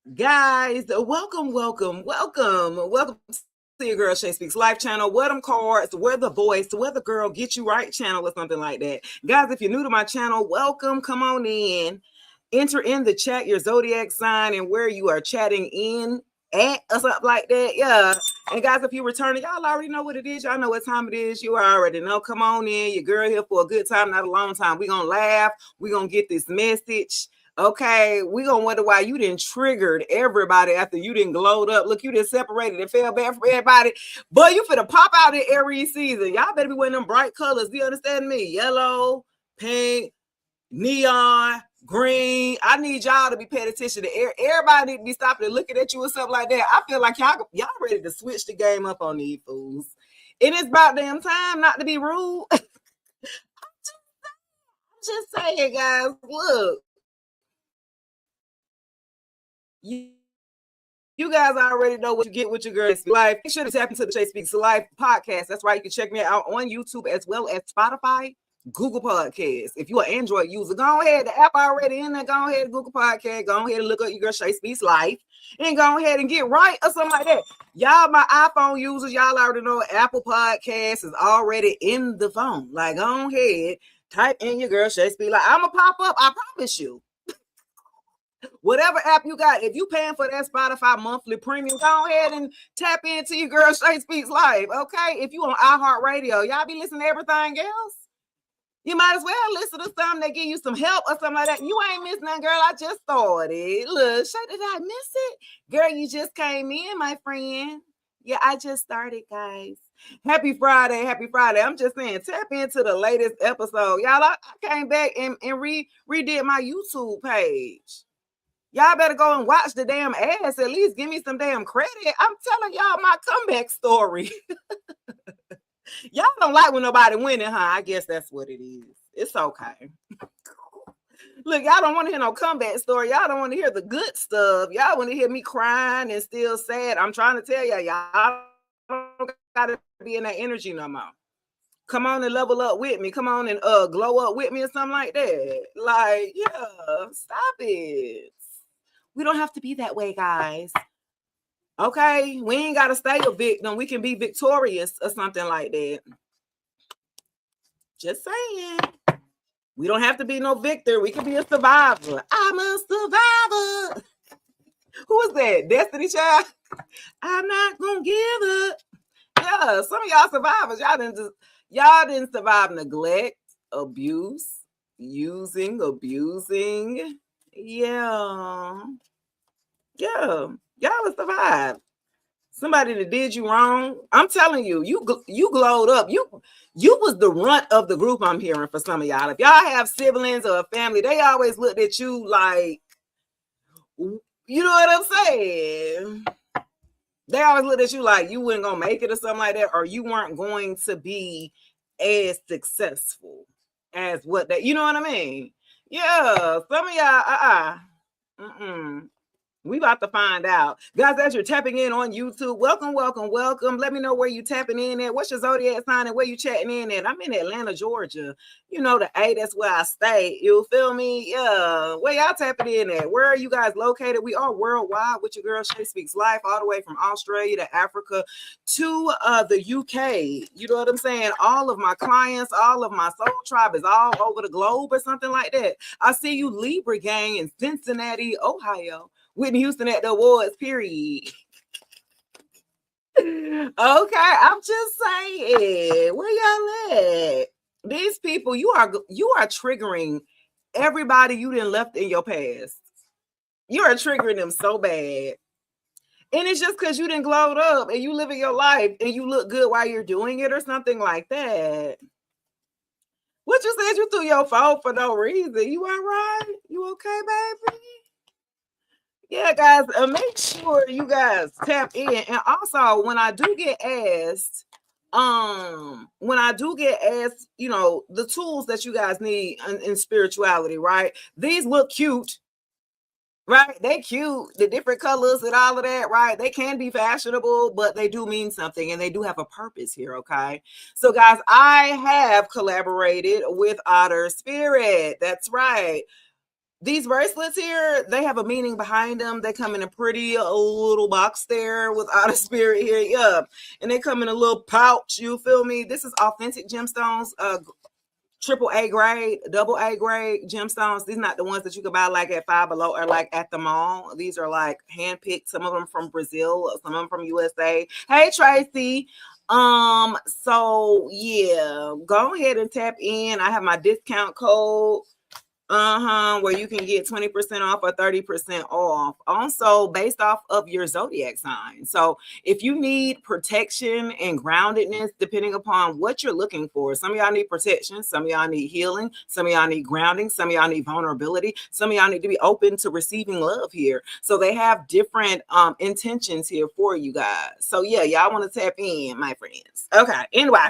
Guys, welcome to your girl Shay Speaks Life channel. Where them cards, where the voice, where the girl get you right channel or something like that. Guys, if you're new to my channel, welcome. Come on in. Enter in the chat your zodiac sign and where you are chatting in at or something like that. Yeah. And guys, if you're returning, y'all already know what it is. Y'all know what time it is. You already know. Come on in. Your girl here for a good time, not a long time. We're gonna laugh. We're gonna get this message. Okay, we gonna wonder why you didn't triggered everybody after you didn't glowed up. Look, you didn't separated and fell bad for everybody. Boy, you finna pop out in every season. Y'all better be wearing them bright colors. Do you understand me? Yellow, pink, neon, green. I need y'all to be paying attention to everybody need to be stopping and looking at you or something like that. I feel like y'all ready to switch the game up on these fools. It is about damn time not to be rude. Just saying, guys. Look. You guys already know what you get with your girl Life. Make sure to tap into the Shay Speaks Life podcast. That's right. You can check me out on YouTube as well as Spotify, Google Podcasts. If you're an Android user, go ahead. The app already in there. Go ahead, Google Podcast. Go ahead and look up your girl Shay Speaks Life and go ahead and get right or something like that. Y'all, my iPhone users, y'all already know Apple Podcasts is already in the phone. Like, go ahead, type in your girl Shay Speaks Life. I'm going to pop up. I promise you. Whatever app you got, if you paying for that Spotify monthly premium, go ahead and tap into your girl Shay Speaks Life. Okay, if you on iHeartRadio, y'all be listening to everything else. You might as well listen to something that give you some help or something like that. You ain't missing nothing, girl. I just started. Look, Shay, did I miss it? Girl, you just came in, my friend. Yeah, I just started, guys. Happy Friday. Happy Friday. I'm just saying, tap into the latest episode. Y'all, I came back and redid my YouTube page. Y'all better go and watch the damn ass. At least give me some damn credit. I'm telling y'all my comeback story. Y'all don't like when nobody winning, huh? I guess that's what it is. It's okay. Look, y'all don't want to hear no comeback story. Y'all don't want to hear the good stuff. Y'all want to hear me crying and still sad. I'm trying to tell y'all don't gotta be in that energy no more. Come on and level up with me. Come on and glow up with me or something like that. Like, yeah, stop it. We don't have to be that way, guys. Okay, we ain't got to stay a victim. We can be victorious or something like that. Just saying. We don't have to be no victor. We can be a survivor. I'm a survivor. Who is that? Destiny Child? I'm not gonna give up. Yeah, some of y'all survivors. Y'all didn't survive neglect, abuse, abusing. Yeah. Y'all have survived. Somebody that did you wrong. I'm telling you, you glowed up. You was the runt of the group. I'm hearing for some of y'all. If y'all have siblings or a family, they always looked at you like, you know what I'm saying? They always looked at you like you weren't gonna make it or something like that, or you weren't going to be as successful as what they, you know what I mean? Yeah, some of y'all, we about to find out. Guys, as you're tapping in on YouTube, welcome. Let me know where you tapping in at. What's your zodiac sign and where you chatting in at? I'm in Atlanta, Georgia. You know, the A, that's where I stay. You feel me? Yeah. Where y'all tapping in at? Where are you guys located? We are worldwide with your girl, Shay Speaks Life, all the way from Australia to Africa to the UK. You know what I'm saying? All of my clients, all of my soul tribe is all over the globe or something like that. I see you Libra gang in Cincinnati, Ohio. Whitney Houston at the awards, period. Okay, I'm just saying, where y'all at? These people, you are triggering everybody you didn't left in your past. You are triggering them so bad. And it's just because you didn't glowed up and you living your life and you look good while you're doing it or something like that. What you said you threw your phone for no reason. You all right? You okay, baby? Yeah, guys, make sure you guys tap in. And also, when I do get asked, you know, the tools that you guys need in spirituality, right? These look cute, right? They cute, the different colors and all of that, right? They can be fashionable, but they do mean something and they do have a purpose here, okay? So, guys, I have collaborated with Otter Spirit. That's right. These bracelets here, they have a meaning behind them. They come in a pretty little box there with outer spirit here. Yeah. And they come in a little pouch. You feel me? This is authentic gemstones. Triple A grade, double A grade gemstones. These are not the ones that you can buy like at Five Below or like at the mall. These are like handpicked. Some of them from Brazil, some of them from USA. Hey Tracy. So yeah, go ahead and tap in. I have my discount code. Where you can get 20% off or 30% off. Also, based off of your zodiac sign. So, if you need protection and groundedness, depending upon what you're looking for, some of y'all need protection, some of y'all need healing, some of y'all need grounding, some of y'all need vulnerability, some of y'all need to be open to receiving love here. So, they have different intentions here for you guys. So, yeah, y'all want to tap in, my friends. Okay, anyway,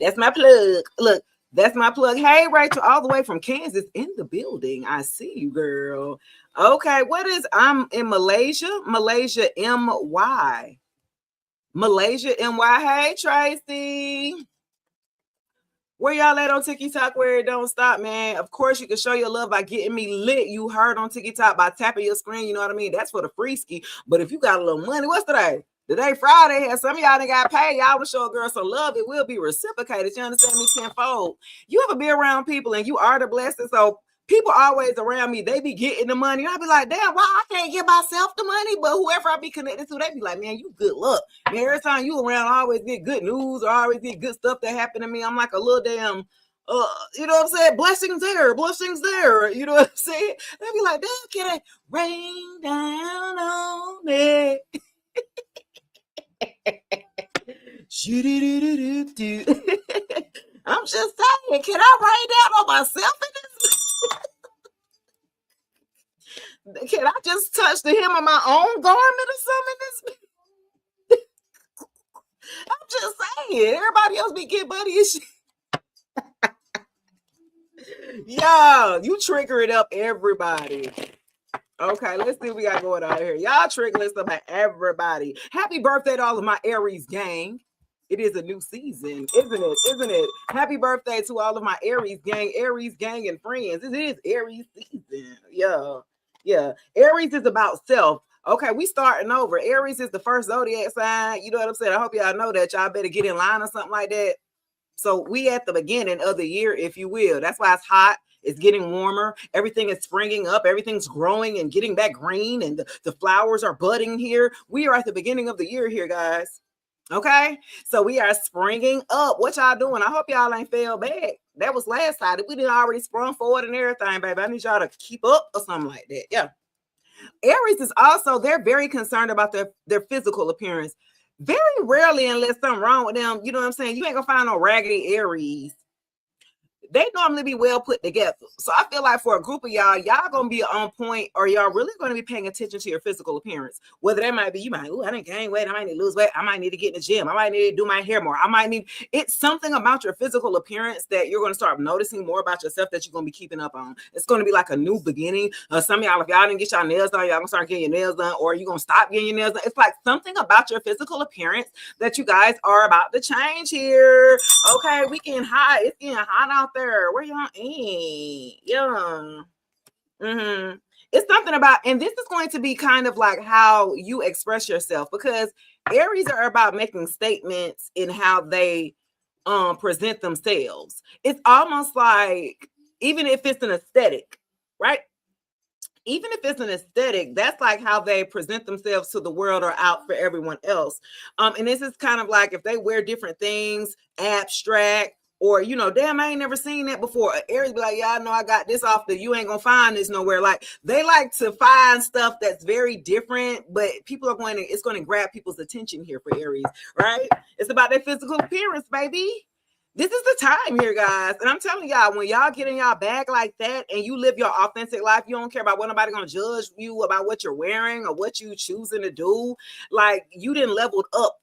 that's my plug. Look. That's my plug. Hey, Rachel, all the way from Kansas in the building. I see you, girl. Okay, I'm in Malaysia. Malaysia, MY. Malaysia, MY. Hey, Tracy. Where y'all at on TikTok where it don't stop, man? Of course, you can show your love by getting me lit. You heard on TikTok by tapping your screen. You know what I mean? That's for the free ski. But if you got a little money, what's today? Today, Friday, and some of y'all done got paid. Y'all want to show a girl some love. It will be reciprocated. You understand me? Tenfold. You ever be around people and you are the blessing? So people always around me, they be getting the money. And I be like, damn, why I can't give myself the money? But whoever I be connected to, they be like, man, you good luck. Man, every time you around, I always get good news or I always get good stuff that happen to me. I'm like a little damn, you know what I'm saying? Blessings there, blessings there. You know what I'm saying? They be like, damn, can it rain down on me? I'm just saying, can I rain down on myself in this? Can I just touch the hem of my own garment or something? I'm just saying, everybody else be getting money and shit. Yo, you trigger it up, everybody. Okay, let's see what we got going on here. Y'all triggering stuff at everybody. Happy birthday to all of my Aries gang. It is a new season, isn't it? Isn't it? Happy birthday to all of my Aries gang, and friends. It is Aries season. Yeah. Aries is about self. Okay, we starting over. Aries is the first zodiac sign. You know what I'm saying? I hope y'all know that. Y'all better get in line or something like that. So we at the beginning of the year, if you will. That's why it's hot. It's getting warmer. Everything is springing up. Everything's growing and getting back green. And the flowers are budding here. We are at the beginning of the year here, guys. Okay, so we are springing up. What y'all doing? I hope y'all ain't fell back. That was last time. We didn't already sprung forward and everything, baby. I need y'all to keep up or something like that. Yeah. Aries is also, they're very concerned about their physical appearance. Very rarely, unless something wrong with them, you know what I'm saying? You ain't gonna find no raggedy Aries. They normally be well put together. So I feel like for a group of y'all gonna be on point, or y'all really gonna be paying attention to your physical appearance. Whether that might be, you might, I didn't gain weight, I might need to lose weight, I might need to get in the gym, I might need to do my hair more, it's something about your physical appearance that you're gonna start noticing more about yourself that you're gonna be keeping up on. It's gonna be like a new beginning. Some of y'all, if y'all didn't get your nails done, y'all gonna start getting your nails done, or you're gonna stop getting your nails done. It's like something about your physical appearance that you guys are about to change here. Okay, we getting hot. It's getting hot out there. Where y'all at? Yeah. It's something about, and this is going to be kind of like how you express yourself, because Aries are about making statements in how they present themselves. It's almost like, even if it's an aesthetic, right? Even if it's an aesthetic, that's like how they present themselves to the world or out for everyone else. And this is kind of like if they wear different things, abstract, or, you know, damn, I ain't never seen that before. Aries be like, yeah, I know I got this off you ain't gonna find this nowhere. Like, they like to find stuff that's very different, but it's going to grab people's attention here for Aries, right? It's about their physical appearance, baby. This is the time here, guys. And I'm telling y'all, when y'all get in y'all bag like that and you live your authentic life, you don't care about what nobody gonna judge you about what you're wearing or what you choosing to do. Like, you didn't leveled up.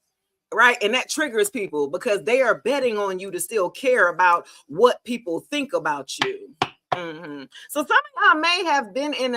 Right. And that triggers people because they are betting on you to still care about what people think about you. So some of y'all may have been in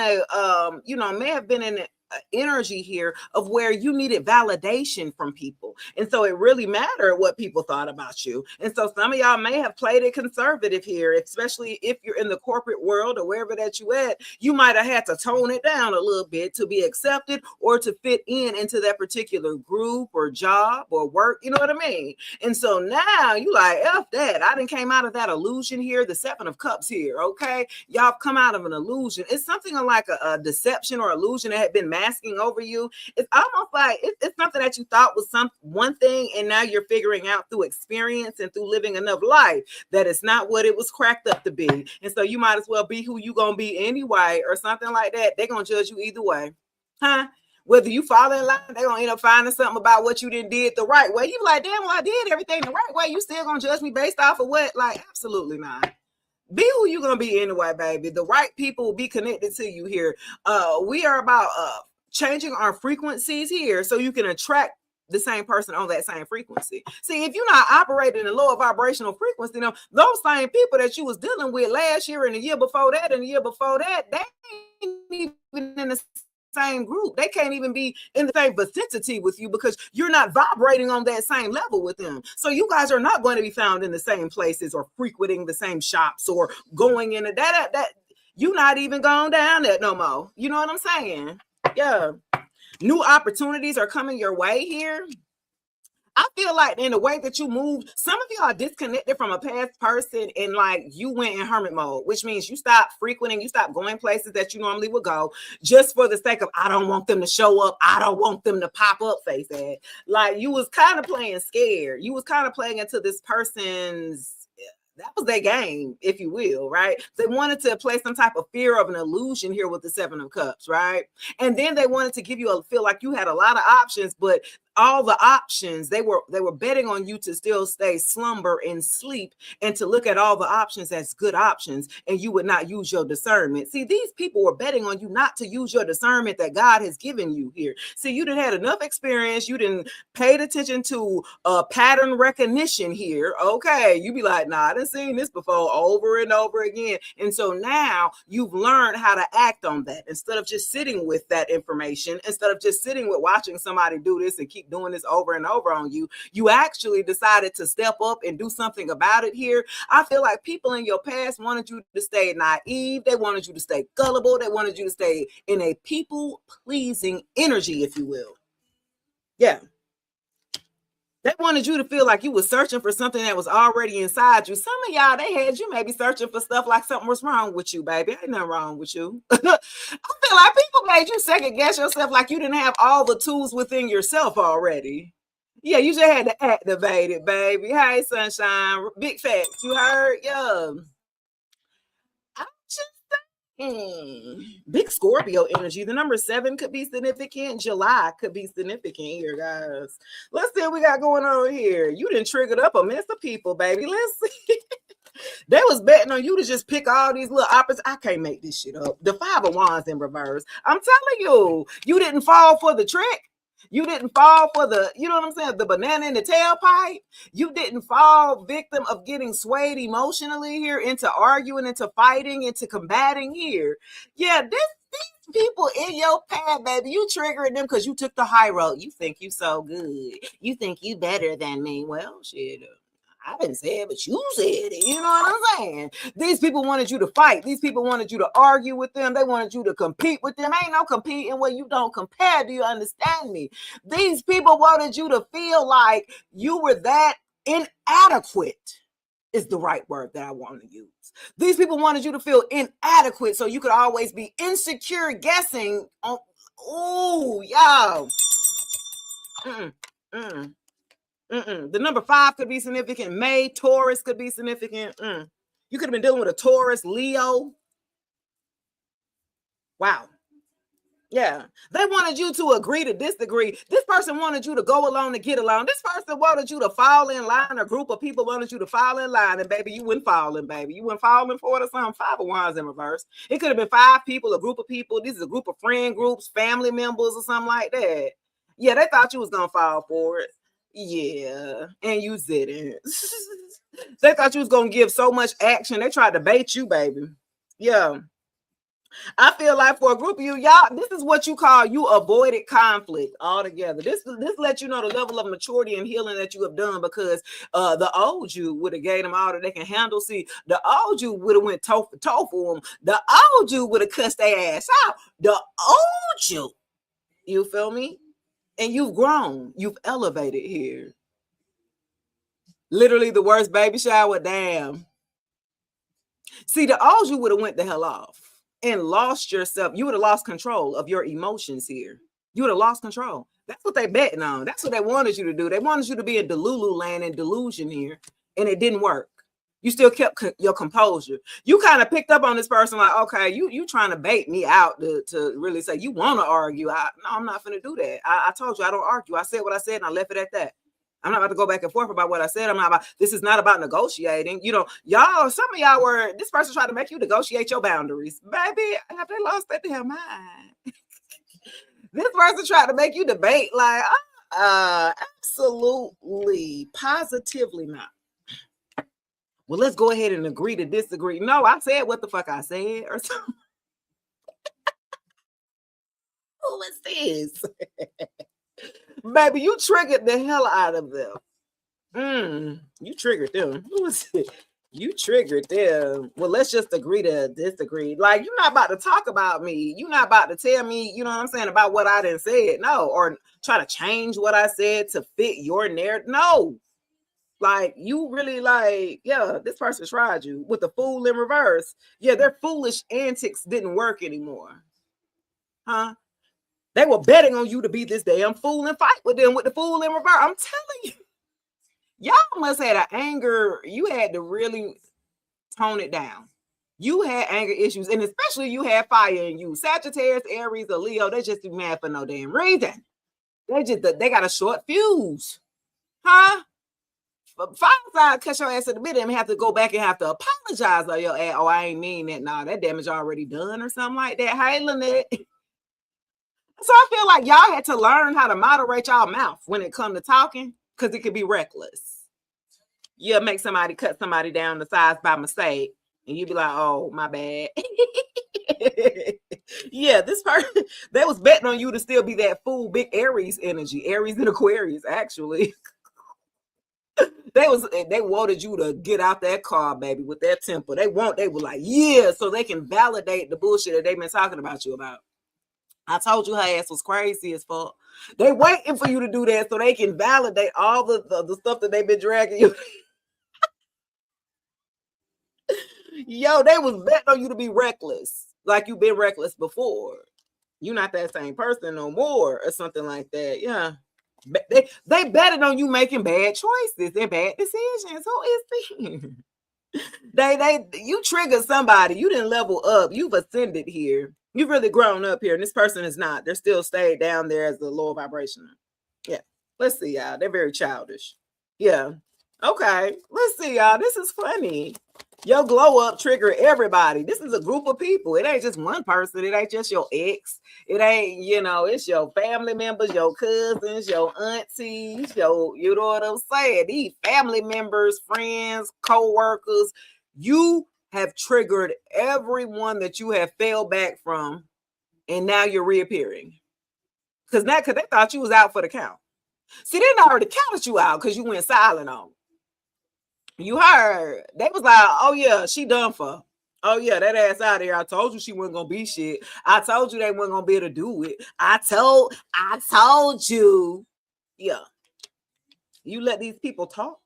energy here of where you needed validation from people. And so it really mattered what people thought about you. And so some of y'all may have played it conservative here, especially if you're in the corporate world or wherever that you at. You might have had to tone it down a little bit to be accepted or to fit into that particular group or job or work. You know what I mean? And so now you like, F that. I didn't came out of that illusion here, the Seven of Cups here. Okay. Y'all come out of an illusion. It's something like a deception or illusion that had been masking over you. It's almost like it's something that you thought was one thing, and now you're figuring out through experience and through living enough life that it's not what it was cracked up to be. And so you might as well be who you gonna be anyway, or something like that. They're gonna judge you either way, huh? Whether you fall in line, they're gonna end up finding something about what you did the right way. You be like, damn, well, I did everything the right way. You still gonna judge me based off of what? Like, absolutely not. Be who you're gonna be anyway, baby. The right people will be connected to you here. We are about changing our frequencies here so you can attract the same person on that same frequency. See, if you're not operating a lower vibrational frequency, those same people that you was dealing with last year and the year before that and the year before that, they ain't even in the same group. They can't even be in the same vicinity with you because you're not vibrating on that same level with them. So you guys are not going to be found in the same places or frequenting the same shops or going into that you're not even going down there no more. You know what I'm saying? Yeah. New opportunities are coming your way here. I feel like in the way that you moved, some of you are disconnected from a past person and like you went in hermit mode, which means you stopped frequenting, you stopped going places that you normally would go just for the sake of, I don't want them to show up. I don't want them to pop up, face that. Like you was kind of playing scared. You was kind of playing into this person's, that was their game, if you will, right? They wanted to play some type of fear of an illusion here with the Seven of Cups, right? And then they wanted to give you a feel like you had a lot of options, but all the options, they were betting on you to still stay slumber and sleep and to look at all the options as good options, and you would not use your discernment. See, these people were betting on you not to use your discernment that God has given you here. See, you didn't had enough experience. You didn't paid attention to pattern recognition here. Okay, you be like, nah, I done seen this before over and over again. And so now you've learned how to act on that instead of just sitting with that information, instead of just sitting with watching somebody do this and keep doing this over and over on you. You actually decided to step up and do something about it here. I feel like people in your past wanted you to stay naive. They wanted you to stay gullible. They wanted you to stay in a people-pleasing energy, if you will. Yeah. They wanted you to feel like you were searching for something that was already inside you. Some of y'all, they had you maybe searching for stuff like something was wrong with you, baby. Ain't nothing wrong with you. I feel like people made you second guess yourself like you didn't have all the tools within yourself already. Yeah, you just had to activate it, baby. Hey, sunshine. Big facts. You heard? Yeah. I'm just big Scorpio energy. The number 7 could be significant. July could be significant here, guys. Let's see what we got going on here. You done triggered up a mess of people, baby. Let's see. They was betting on you to just pick all these little opposites. I can't make this shit up. The 5 of Wands in reverse. I'm telling you, you didn't fall for the trick. You didn't fall for the, you know what I'm saying, the banana in the tailpipe. You didn't fall victim of getting swayed emotionally here into arguing, into fighting, into combating here. Yeah, these people in your path, baby, you triggering them because you took the high road. You think you so good. You think you better than me. Well, shit, I didn't say it, but you said it. You know what I'm saying? These people wanted you to fight. These people wanted you to argue with them. They wanted you to compete with them. Ain't no competing where you don't compare. Do you understand me? These people wanted you to feel like you were that inadequate is the right word that I want to use. These people wanted you to feel inadequate so you could always be insecure guessing on, oh, y'all. The number 5 could be significant. May, Taurus could be significant. You could have been dealing with a Taurus, Leo. Wow. Yeah. They wanted you to agree to disagree. This person wanted you to go along to get along. This person wanted you to fall in line. A group of people wanted you to fall in line. And baby, you wouldn't fall in, baby. You wouldn't fall in for it or something. 5 of Wands in reverse. It could have been 5 people, a group of people. This is a group of friend groups, family members or something like that. Yeah, they thought you was going to fall for it. Yeah, and you didn't. They thought you was gonna give so much action. They tried to bait you, baby. Yeah. I feel like for a group of you, y'all, this is what you call you avoided conflict altogether. This lets you know the level of maturity and healing that you have done, because the old you would have gave them all that they can handle. See, the old you would have went toe for toe for them. The old you would have cussed their ass out. The old you feel me? And you've grown. You've elevated here. Literally the worst baby shower. Damn. See, the old you would have went the hell off and lost yourself. You would have lost control of your emotions here. You would have lost control. That's what they betting on. That's what they wanted you to do. They wanted you to be in Delulu land and delusion here, and it didn't work. You still kept your composure. You kind of picked up on this person like, okay, you trying to bait me out to really say you want to argue. No, I'm not going to do that. I told you I don't argue. I said what I said and I left it at that. I'm not about to go back and forth about what I said. This is not about negotiating. You know, y'all, some of y'all were, this person tried to make you negotiate your boundaries. Baby, have they lost their damn mind? This person tried to make you debate like, absolutely, positively not. Well, let's go ahead and agree to disagree. No, I said what the fuck I said or something. Who is this? Baby, you triggered the hell out of them. You triggered them. Who is it? You triggered them. Well, let's just agree to disagree. Like, you're not about to talk about me. You're not about to tell me, you know what I'm saying, about what I done said. No, or try to change what I said to fit your narrative. No. Like, you really like, yeah, this person tried you with the fool in reverse. Yeah, their foolish antics didn't work anymore. Huh? They were betting on you to be this damn fool and fight with them with the fool in reverse. I'm telling you. Y'all must have an anger. You had to really tone it down. You had anger issues, and especially you had fire in you. Sagittarius, Aries, or Leo, they just be mad for no damn reason. They got a short fuse. Huh? Fire side cut your ass in the middle and have to go back and have to apologize on your ass. Oh, I ain't mean that. Nah, that damage already done or something like that. Hey, Lynette. So I feel like y'all had to learn how to moderate y'all mouth when it comes to talking, because it could be reckless. You'll make somebody cut somebody down the size by mistake, and you be like, oh, my bad. Yeah, this person, they was betting on you to still be that fool, big Aries energy. Aries and Aquarius, actually. They wanted you to get out that car, baby, with that temper. They were like, yeah, so they can validate the bullshit that they've been talking about you about. I told you her ass was crazy as fuck. They waiting for you to do that so they can validate all the stuff that they've been dragging you. Yo, they was betting on you to be reckless, like you've been reckless before. You're not that same person no more, or something like that. Yeah. They betted on you making bad choices and bad decisions. Who is this? You triggered somebody. You didn't level up. You've ascended here. You've really grown up here, and this person is not. They're still stayed down there as the lower vibration. Yeah. Let's see, y'all. They're very childish. Yeah. Okay. Let's see, y'all. This is funny. Your glow up trigger everybody. This is a group of people. It ain't just one person. It ain't just your ex. It ain't, it's your family members, your cousins, your aunties, you know what I'm saying? These family members, friends, co-workers. You have triggered everyone that you have fell back from, and now you're reappearing. Because they thought you was out for the count. See, they already counted you out because you went silent on them. You heard. They was like, oh yeah, she done for. Oh yeah, that ass out of here. I told you she wasn't gonna be shit. I told you they weren't gonna be able to do it. I told you. Yeah. You let these people talk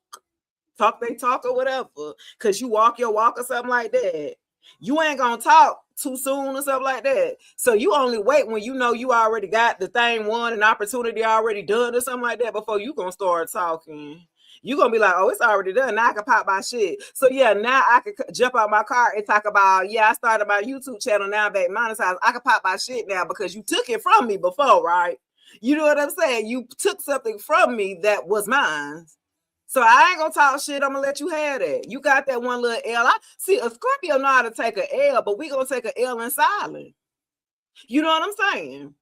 they talk or whatever, because you walk your walk or something like that. You ain't gonna talk too soon or something like that. So you only wait when you know you already got the thing won, an opportunity already done or something like that before you gonna start talking. You're gonna be like, oh, it's already done. Now I can pop my shit. So yeah, now I can jump out my car and talk about, yeah, I started my YouTube channel now, back monetized. I can pop my shit now because you took it from me before, right? You know what I'm saying? You took something from me that was mine. So I ain't gonna talk shit. I'm gonna let you have that. You got that one little L. I see a Scorpio know how to take an L, but we gonna take an L in silence. You know what I'm saying?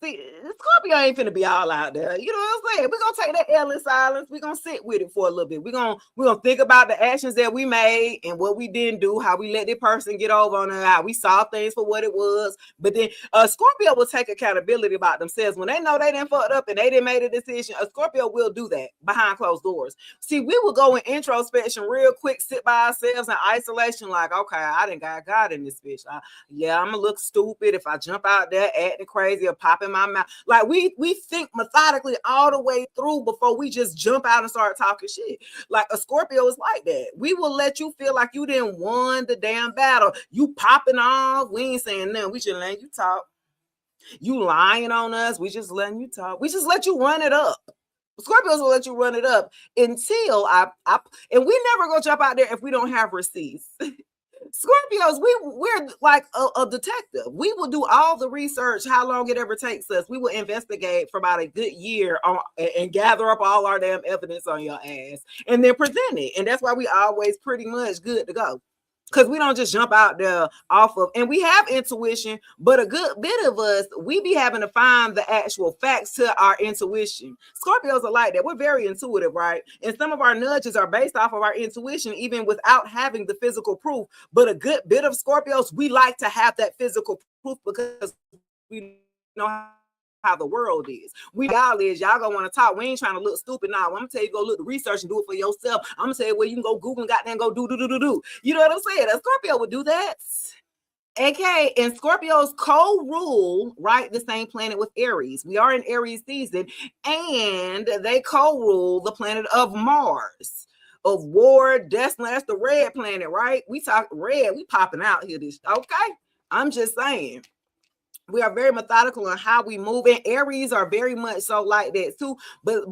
See, Scorpio ain't finna be all out there. You know what I'm saying? We're gonna take that L in silence. We're gonna sit with it for a little bit. We're gonna think about the actions that we made and what we didn't do, how we let the person get over on her, how we saw things for what it was. But then Scorpio will take accountability about themselves. When they know they didn't fucked up and they didn't make a decision, a Scorpio will do that behind closed doors. See, we will go in introspection real quick, sit by ourselves in isolation, like, okay, I didn't got God in this bitch. I'm gonna look stupid if I jump out there acting crazy or popping my mouth. Like we think methodically all the way through before we just jump out and start talking shit. Like a Scorpio is like that. We will let you feel like you didn't won the damn battle. You popping off. We ain't saying nothing. We just letting you talk. You lying on us. We just letting you talk. We just let you run it up. Scorpios will let you run it up until and we never go jump out there if we don't have receipts. Scorpios, we're like a detective. We will do all the research, how long it ever takes us. We will investigate for about a good year and gather up all our damn evidence on your ass and then present it. And that's why we always pretty much good to go. Because we don't just jump out there off of, and we have intuition, but a good bit of us, we be having to find the actual facts to our intuition. Scorpios are like that. We're very intuitive, right? And some of our nudges are based off of our intuition, even without having the physical proof. But a good bit of Scorpios, we like to have that physical proof because we know how the world is. Y'all gonna want to talk. We ain't trying to look stupid now. I'm gonna tell you, go look the research and do it for yourself. I'm gonna say, well, you can go Google and goddamn go do. You know what I'm saying? A Scorpio would do that. Okay, and Scorpios co-rule, right, the same planet with Aries. We are in Aries season, and they co-rule the planet of Mars, of war, destiny. That's the red planet, right? We talk red, we popping out here. Okay, I'm just saying. We are very methodical on how we move, and Aries are very much so like that too. But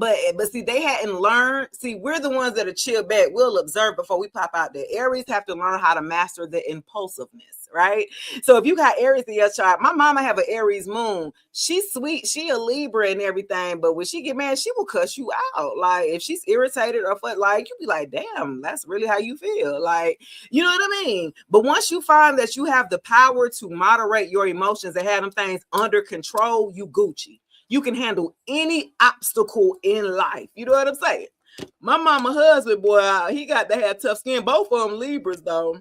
see, they hadn't learned. See, we're the ones that are chill back. We'll observe before we pop out there. Aries have to learn how to master the impulsiveness, right? So if you got Aries in your chart, my mama have an Aries moon. She's sweet. She a Libra and everything, but when she get mad, she will cuss you out. Like if she's irritated or like, you be like, damn, that's really how you feel. Like, you know what I mean? But once you find that you have the power to moderate your emotions and have them things under control, you Gucci. You can handle any obstacle in life. You know what I'm saying? My mama husband, boy, he got to have tough skin. Both of them Libras though.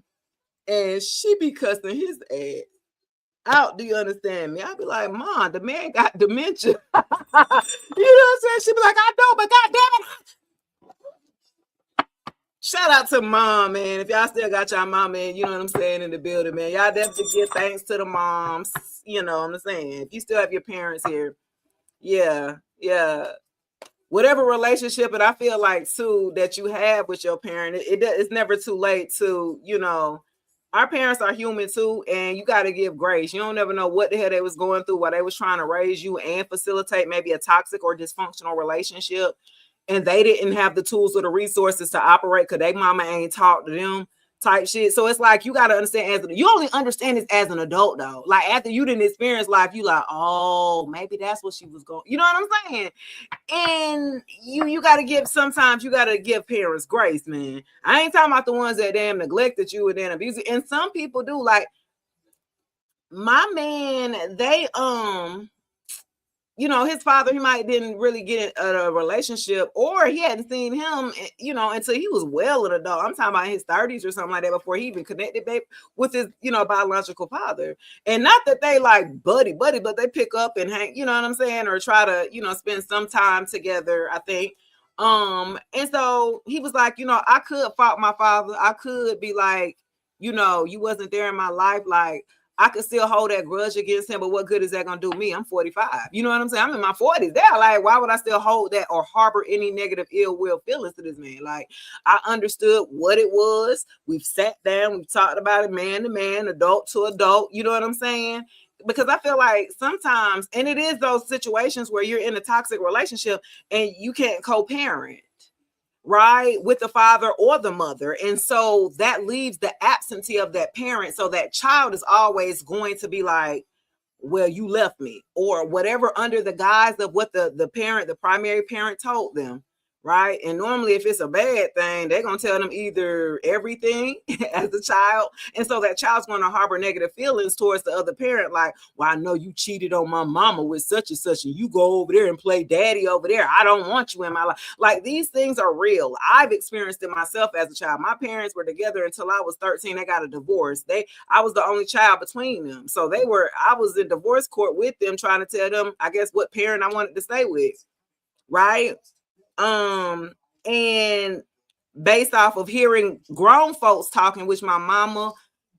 And she be cussing his ass out. Do you understand me? I be like, Mom, the man got dementia. You know what I'm saying? She be like, I know, but goddamn it. Shout out to Mom, man. If y'all still got y'all mom, man, you know what I'm saying, in the building, man. Y'all definitely give thanks to the moms. You know what I'm saying? If you still have your parents here, yeah. Whatever relationship, and I feel like too that you have with your parent, it's never too late to, you know. Our parents are human too, and you got to give grace. You don't never know what the hell they was going through while they was trying to raise you and facilitate maybe a toxic or dysfunctional relationship. And they didn't have the tools or the resources to operate because their mama ain't talked to them type shit. So it's like, you got to understand, you only understand this as an adult though. Like after you didn't experience life, you like, oh, maybe that's what she was going. You know what I'm saying? And you got to give, sometimes you got to give parents grace, man. I ain't talking about the ones that damn neglected you and then abused you. And some people do. Like my man, they you know, his father, he might didn't really get in a relationship, or he hadn't seen him, you know, until he was well an adult. I'm talking about his 30s or something like that, before he even connected with his, you know, biological father. And not that they like buddy, but they pick up and hang, you know what I'm saying, or try to, you know, spend some time together, I think. And so he was like, you know, I could fault my father. I could be like, you know, you wasn't there in my life. Like, I could still hold that grudge against him, but what good is that gonna do me? I'm 45. You know what I'm saying? I'm in my 40s. They're like, why would I still hold that or harbor any negative ill will feelings to this man? Like, I understood what it was. We've sat down, we've talked about it, man to man, adult to adult. You know what I'm saying? Because I feel like sometimes, and it is those situations where you're in a toxic relationship and you can't co-parent, right, with the father or the mother. And so that leaves the absentee of that parent. So that child is always going to be like, well, you left me, or whatever, under the guise of what the parent, the primary parent told them, right? And normally if it's a bad thing, they're going to tell them either everything as a child. And so that child's going to harbor negative feelings towards the other parent. Like, well, I know you cheated on my mama with such and such, and you go over there and play daddy over there. I don't want you in my life. Like, these things are real. I've experienced it myself as a child. My parents were together until I was 13. They got a divorce. I was the only child between them. So I was in divorce court with them, trying to tell them, I guess, what parent I wanted to stay with. Right. And based off of hearing grown folks talking, which my mama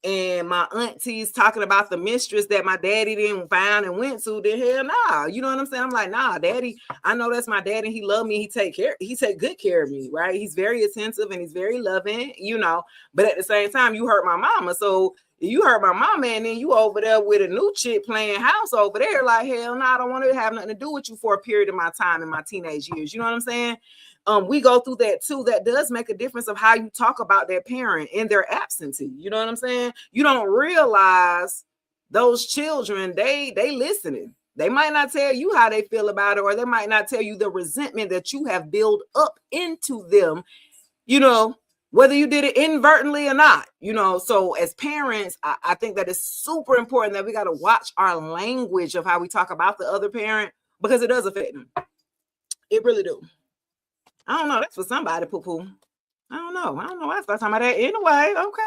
and my aunties talking about the mistress that my daddy didn't find and went to, then hell nah. You know what I'm saying? I'm like, nah, daddy, I know that's my daddy. He loved me. He take good care of me, right? He's very attentive and he's very loving, but at the same time, you hurt my mama. So you hurt my mama, and then you over there with a new chick playing house over there. Like, hell no, I don't want to have nothing to do with you for a period of my time in my teenage years. You know what I'm saying? We go through that too. That does make a difference of how you talk about their parent in their absentee. You know what I'm saying? You don't realize those children, they listening. They might not tell you how they feel about it, or they might not tell you the resentment that you have built up into them, whether you did it inadvertently or not, So as parents, I think that it's super important that we got to watch our language of how we talk about the other parent, because it does affect them. It really do. I don't know. That's for somebody, poo-poo. I don't know. I start talking about that anyway. Okay.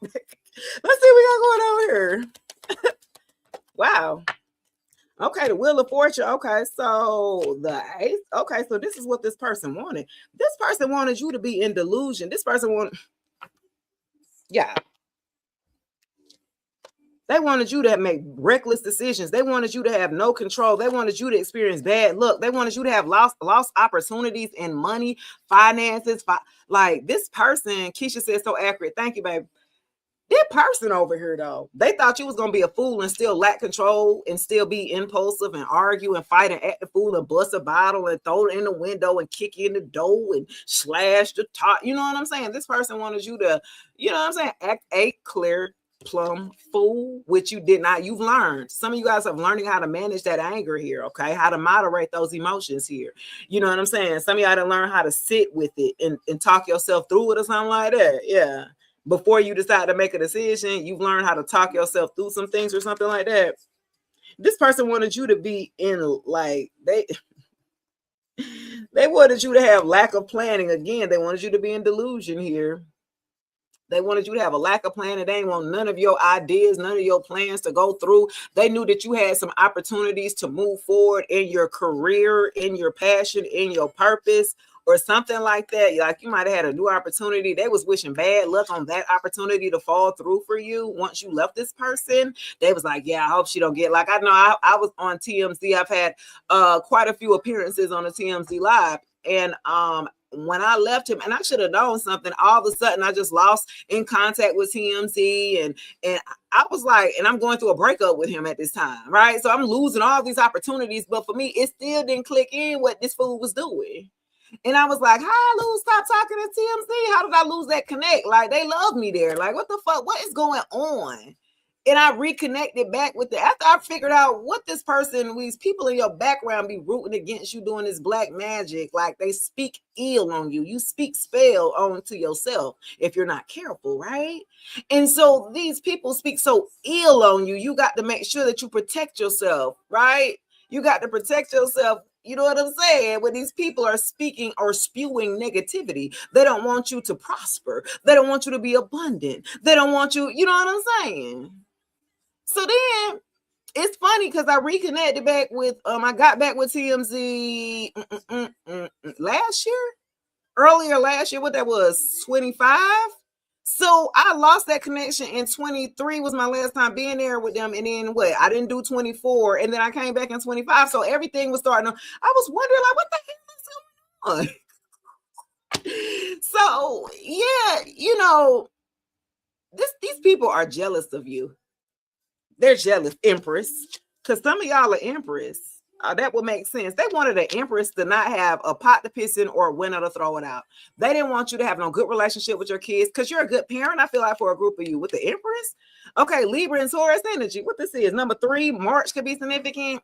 Let's see what we got going on here. Wow. Okay, the Wheel of Fortune. Okay, so the Ace. Okay, so this is what this person wanted. This person wanted you to be in delusion. This person wanted, they wanted you to make reckless decisions. They wanted you to have no control. They wanted you to experience bad luck. They wanted you to have lost opportunities in money, finances. Like this person, Keisha said so accurate. Thank you, babe. That person over here, though, they thought you was going to be a fool and still lack control and still be impulsive and argue and fight and act the fool and bust a bottle and throw it in the window and kick you in the door and slash the top. You know what I'm saying? This person wanted you to, act a clear plum fool, which you did not. You've learned. Some of you guys are learning how to manage that anger here, okay? How to moderate those emotions here. You know what I'm saying? Some of y'all didn't learn how to sit with it and talk yourself through it or something like that. Yeah. Before you decide to make a decision, you've learned how to talk yourself through some things or something like that. This person wanted you to be in, like, they wanted you to have lack of planning. Again, they wanted you to be in delusion here. They wanted you to have a lack of planning. They didn't want none of your ideas, none of your plans to go through. They knew that you had some opportunities to move forward in your career, in your passion, in your purpose, or something like that. Like you might have had a new opportunity. They was wishing bad luck on that opportunity to fall through for you. Once you left this person, they was like, yeah, I hope she don't get, like, I know I was on TMZ. I've had quite a few appearances on the TMZ Live. And when I left him, and I should have known something, all of a sudden I just lost in contact with TMZ. And I was like, and I'm going through a breakup with him at this time, right? So I'm losing all these opportunities. But for me, it still didn't click in what this fool was doing. And I was like, how I stop talking to TMZ? How did I lose that connect? Like, they love me there. Like, what the fuck? What is going on? And I reconnected back with after I figured out what this person, these people in your background be rooting against you doing this black magic. Like, they speak ill on you. You speak spell onto yourself if you're not careful, right? And so these people speak so ill on you. You got to make sure that you protect yourself, right? You got to protect yourself. You know what I'm saying? When these people are speaking or spewing negativity, they don't want you to prosper. They don't want you to be abundant. They don't want you, you know what I'm saying? So then it's funny because I reconnected back with, I got back with TMZ earlier last year, what that was, 25. So I lost that connection in 23 was my last time being there with them. And then what? I didn't do 24. And then I came back in 25. So everything was starting to, I was wondering, like, what the hell is going on? So yeah, these people are jealous of you. They're jealous, Empress. Because some of y'all are Empress. That would make sense. They wanted an Empress to not have a pot to piss in or a winner to throw it out. They didn't want you to have no good relationship with your kids because you're a good parent. I feel like for a group of you with the Empress. Okay, Libra and Taurus energy. What this is, number 3, March could be significant.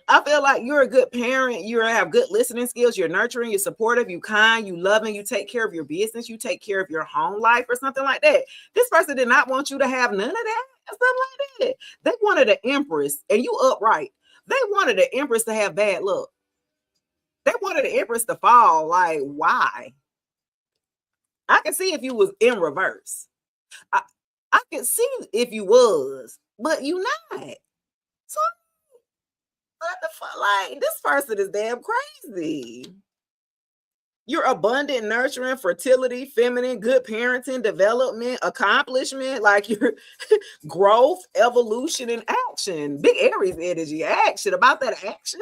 I feel like you're a good parent. You have good listening skills. You're nurturing, you're supportive, you kind, you loving, you take care of your business, you take care of your home life or something like that. This person did not want you to have none of that or something like that. They wanted an empress and you upright. They wanted an empress to have bad luck. They wanted the empress to fall. Like, why? I can see if you was in reverse. I can see if you was, but you not. So what the fuck? Like, this person is damn crazy. You're abundant, nurturing, fertility, feminine, good parenting, development, accomplishment, like your growth, evolution, and action. Big Aries energy, action. About that action.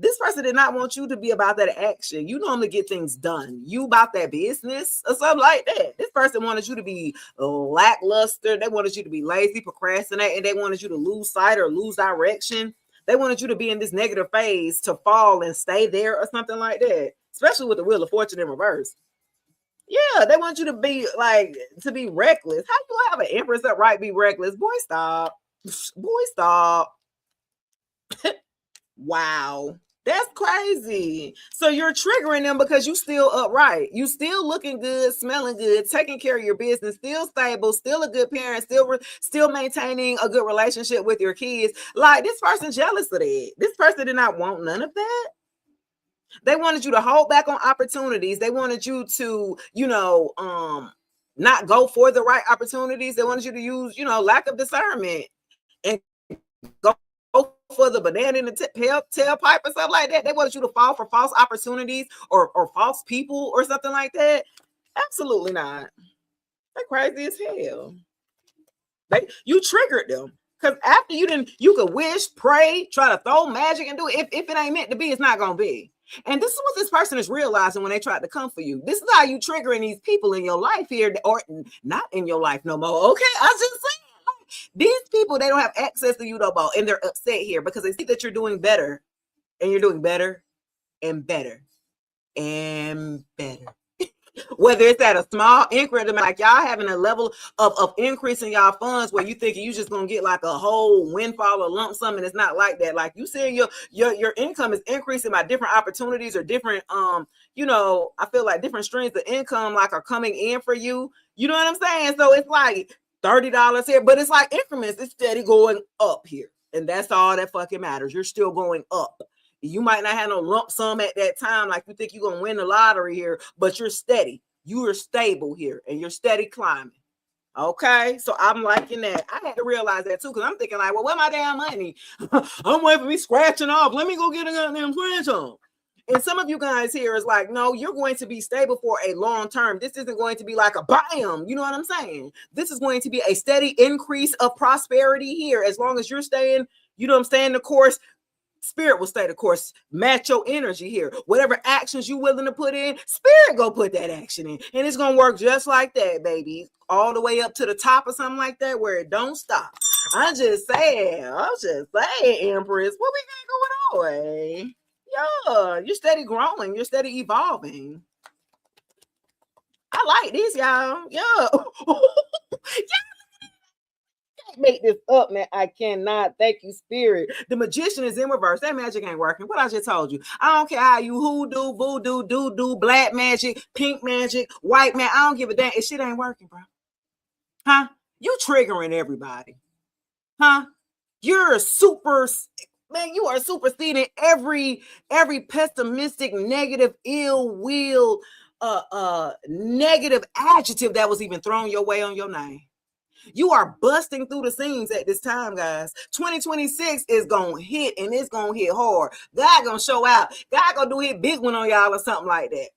This person did not want you to be about that action. You normally get things done. You about that business or something like that. This person wanted you to be lackluster. They wanted you to be lazy, procrastinate, and they wanted you to lose sight or lose direction. They wanted you to be in this negative phase to fall and stay there or something like that. Especially with the Wheel of Fortune in reverse. Yeah, they want you to be like, to be reckless. How you have an Empress upright be reckless? Boy, stop. Boy, stop. Wow. That's crazy. So you're triggering them because you still upright. You still looking good, smelling good, taking care of your business, still stable, still a good parent, still maintaining a good relationship with your kids. Like, this person jealous of that. This person did not want none of that. They wanted you to hold back on opportunities. They wanted you to, not go for the right opportunities. They wanted you to use, lack of discernment and go for the banana in the tailpipe or something like that. They wanted you to fall for false opportunities or false people or something like that. Absolutely not. They're crazy as hell. You triggered them. Because after you could wish, pray, try to throw magic and do it. If it ain't meant to be, it's not going to be. And this is what this person is realizing when they tried to come for you. This is how you triggering these people in your life here, or not in your life no more. Okay, I was just saying. These people, they don't have access to you no more, and they're upset here because they see that you're doing better, and you're doing better and better and better. Whether it's at a small increment, like y'all having a level of increase in y'all funds where you thinking you just gonna get like a whole windfall or lump sum, and it's not like that. Like, you saying your income is increasing by different opportunities or different I feel like different streams of income like are coming in for you. You know what I'm saying? So it's like $30 here, but it's like increments. It's steady going up here, and that's all that fucking matters. You're still going up. You might not have no lump sum at that time, like you think you're gonna win the lottery here, but you're steady. You are stable here, and you're steady climbing. Okay, so I'm liking that. I had to realize that too, because I'm thinking like, well, where my damn money? I'm waiting for me scratching off. Let me go get a goddamn scratch on. And some of you guys here is like, no, you're going to be stable for a long term. This isn't going to be like a bam. You know what I'm saying? This is going to be a steady increase of prosperity here. As long as you're staying, staying the course. Spirit will stay the course. Match your energy here. Whatever actions you're willing to put in, Spirit go put that action in. And it's going to work just like that, baby. All the way up to the top or something like that where it don't stop. I'm just saying, Empress. What we got going on? Yeah, you're steady growing. You're steady evolving. I like this, y'all. Yeah. Make this up, man. I cannot. Thank you, Spirit. The Magician is in reverse. That magic ain't working. What I just told you. I don't care how you hoodoo, voodoo, doo-doo, black magic, pink magic, white man. I don't give a damn. It shit ain't working, bro. Huh? You triggering everybody. Huh? You're super, man, you are superseding every pessimistic, negative, ill will, negative adjective that was even thrown your way on your name. You are busting through the seams at this time, guys. 2026 is going to hit, and it's going to hit hard. God going to show out. God going to do his big one on y'all or something like that.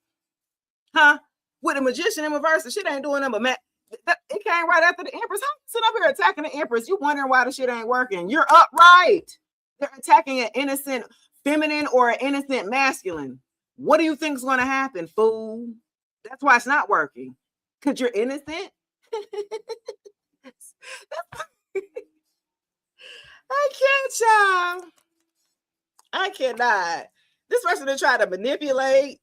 Huh? With the Magician in reverse, the shit ain't doing nothing but man. It came right after the Empress. How you sit up here attacking the Empress? You wondering why the shit ain't working. You're upright. They're attacking an innocent feminine or an innocent masculine. What do you think is going to happen, fool? That's why it's not working. Because you're innocent. I can't, y'all. I cannot. This person that tried to manipulate.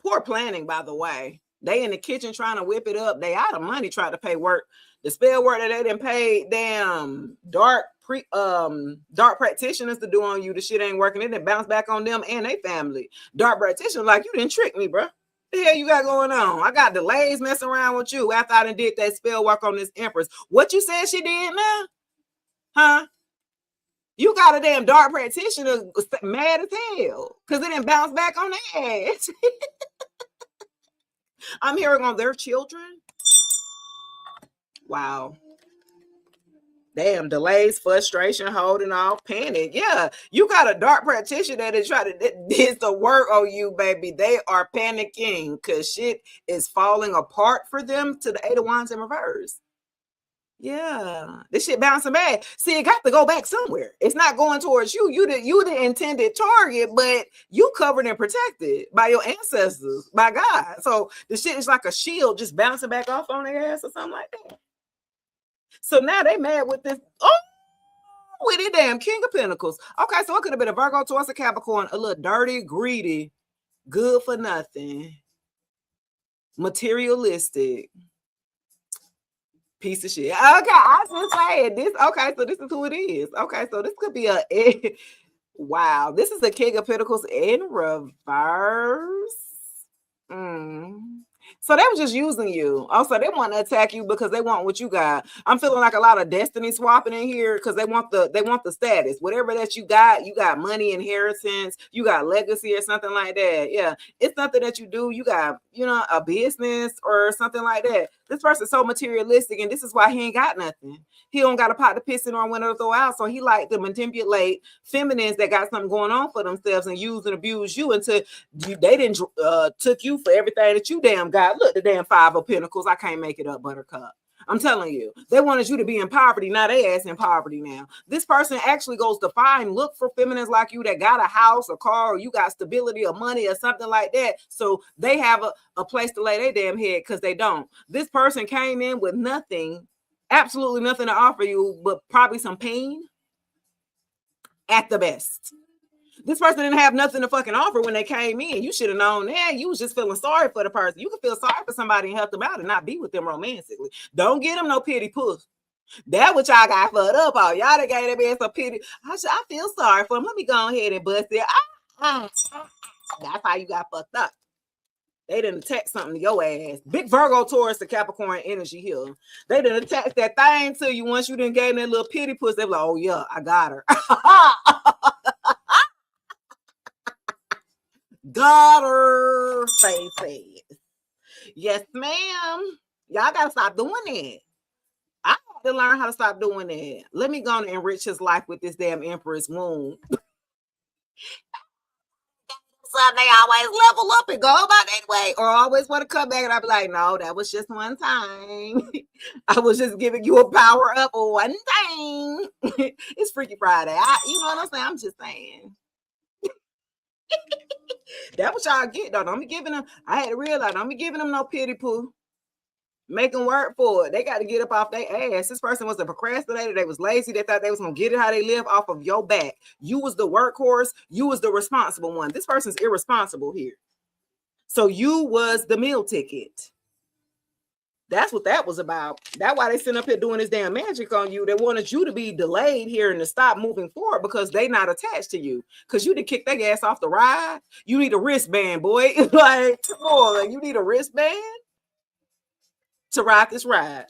Poor planning, by the way. They in the kitchen trying to whip it up. They out of money trying to pay work. The spell work that they didn't pay damn dark practitioners to do on you. The shit ain't working. It didn't bounce back on them and their family. Dark practitioners like, you didn't trick me, bro. The hell you got going on? I got delays messing around with you after I done did that spell work on this Empress. What you said she did now? Huh? You got a damn dark practitioner mad as hell because it didn't bounce back on their ass. I'm hearing on their children. Wow. Damn, delays, frustration, holding off, panic. Yeah, you got a dark practitioner that is trying to did the work on you, baby. They are panicking because shit is falling apart for them to the Eight of Wands in reverse. Yeah, this shit bouncing back. See, it got to go back somewhere. It's not going towards you. You the intended target, but you covered and protected by your ancestors, by God. So the shit is like a shield just bouncing back off on their ass or something like that. So now they mad with this. Oh, with it damn King of Pentacles. Okay, so it could have been a Virgo, Taurus, a Capricorn, a little dirty, greedy, good for nothing, materialistic piece of shit. Okay, I was just saying this. Okay, so this is who it is. Okay, so this could be a wow. This is the King of Pentacles in reverse. So they were just using you. Also, they want to attack you because they want what you got. I'm feeling like a lot of destiny swapping in here because they want the status. Whatever that you got money, inheritance, you got legacy or something like that. Yeah, it's something that you do. You got, a business or something like that. This person's so materialistic, and this is why he ain't got nothing. He don't got a pot to piss in or a window to throw out. So he like to manipulate feminines that got something going on for themselves and use and abuse you until they didn't took you for everything that you damn got. Look, the damn Five of Pentacles. I can't make it up, Buttercup. I'm telling you, they wanted you to be in poverty. Now they ass in poverty now. This person actually goes to look for feminines like you that got a house, a car, or you got stability or money or something like that. So they have a place to lay their damn head because they don't. This person came in with nothing, absolutely nothing to offer you, but probably some pain at the best. This person didn't have nothing to fucking offer when they came in. You should have known that. You was just feeling sorry for the person. You can feel sorry for somebody and help them out and not be with them romantically. Don't get them no pity puss. That what y'all got fucked up on. Y'all done gave that man some pity. I feel sorry for him. Let me go ahead and bust it. That's how you got fucked up. They didn't attack something to your ass. Big Virgo, Taurus, the Capricorn energy here. They didn't attack that thing to you once you didn't gave that little pity puss. They were like, oh yeah, I got her. Got her, face. Yes, ma'am. Y'all gotta stop doing that. I have to learn how to stop doing that. Let me go and enrich his life with this damn Empress wound. So they always level up and go about that way, or always want to come back and I'll be like, no, that was just one time. I was just giving you a power up one time. It's Freaky Friday. You know what I'm saying? I'm just saying. That what y'all get though. Don't be giving them. I had to realize, don't be giving them no pity poo. Make them work for it. They got to get up off their ass. This person was a procrastinator. They was lazy. They thought they was gonna get it how they live off of your back. You was the workhorse. You was the responsible one. This person's irresponsible here. So you was the meal ticket. That's what that was about. That's why they sitting up here doing this damn magic on you. They wanted you to be delayed here and to stop moving forward because they not attached to you. Because you did kick their ass off the ride. You need a wristband, boy. Like, come on, you need a wristband to ride this ride.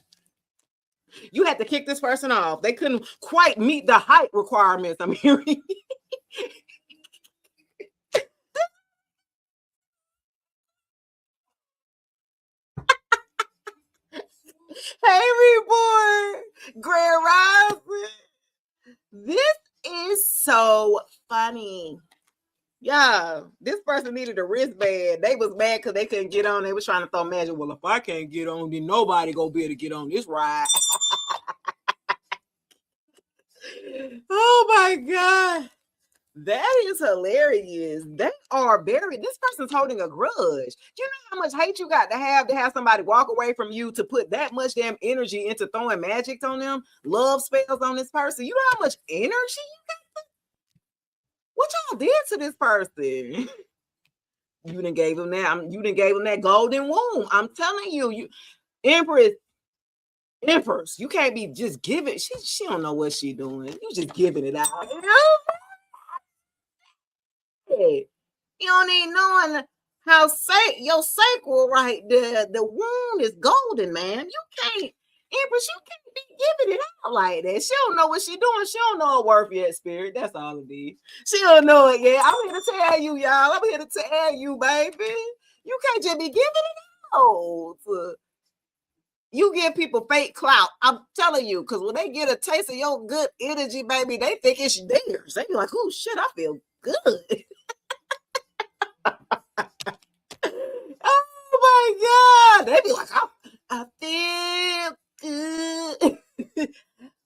You had to kick this person off. They couldn't quite meet the height requirements. I'm hearing. Hey, report, Grand Rising. This is so funny. Yeah, this person needed a wristband. They was mad because they couldn't get on. They was trying to throw magic. Well, if I can't get on, then nobody gonna be able to get on this ride. Oh my God. That is hilarious. They are buried. This person's holding a grudge. You know how much hate you got to have somebody walk away from you to put that much damn energy into throwing magic on them, love spells on this person. You know how much energy you got? What y'all did to this person? You done gave him that. You done gave him that golden womb. I'm telling you, Empress, you can't be just giving. She don't know what she doing. You just giving it out. You know? You don't even knowing how your sacral right there. The wound is golden, man. You can't, Empress, you can't be giving it out like that. She don't know what she doing. She don't know her worth yet, spirit. That's all it is. She don't know it yet. I'm here to tell you, y'all. I'm here to tell you, baby. You can't just be giving it out. You give people fake clout. I'm telling you, because when they get a taste of your good energy, baby, they think it's theirs. They be like, oh shit, I feel good. Oh my God. They be like, I feel good.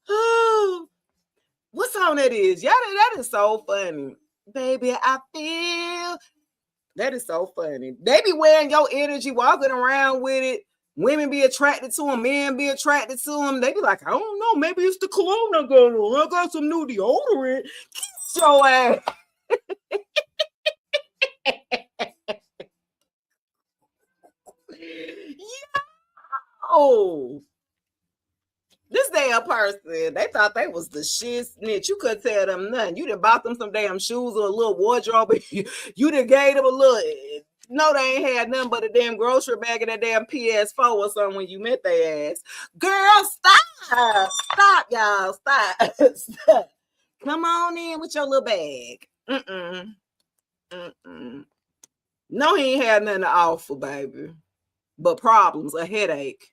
Oh, what song that is? Yeah, that is so funny. Baby, I feel. That is so funny. They be wearing your energy, walking around with it. Women be attracted to them, men be attracted to them. They be like, I don't know, maybe it's the cologne I got on. I got some new deodorant. Kiss your ass. Yo, this damn person, they thought they was the shit snitch. You couldn't tell them nothing. You done bought them some damn shoes or a little wardrobe. You done gave them a little. No, they ain't had nothing but a damn grocery bag and a damn PS4 or something when you met their ass. Girl, stop. Stop, y'all. Stop. Stop. Come on in with your little bag. No, he ain't had nothing to offer, baby. But problems, a headache.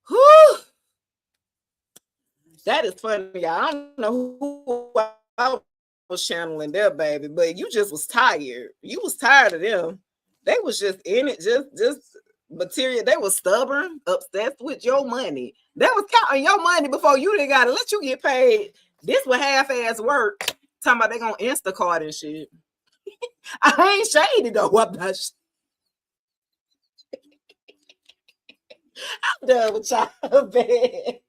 Whew. That is funny, y'all. I don't know who I was channeling there, baby, but you just was tired. You was tired of them. They was just in it, just material. They was stubborn, obsessed with your money. They was counting your money before you didn't gotta let you get paid. This was half-ass work. Talking about they gonna Instacart and shit. I ain't shady though. I'm not. I'm done with y'all, man.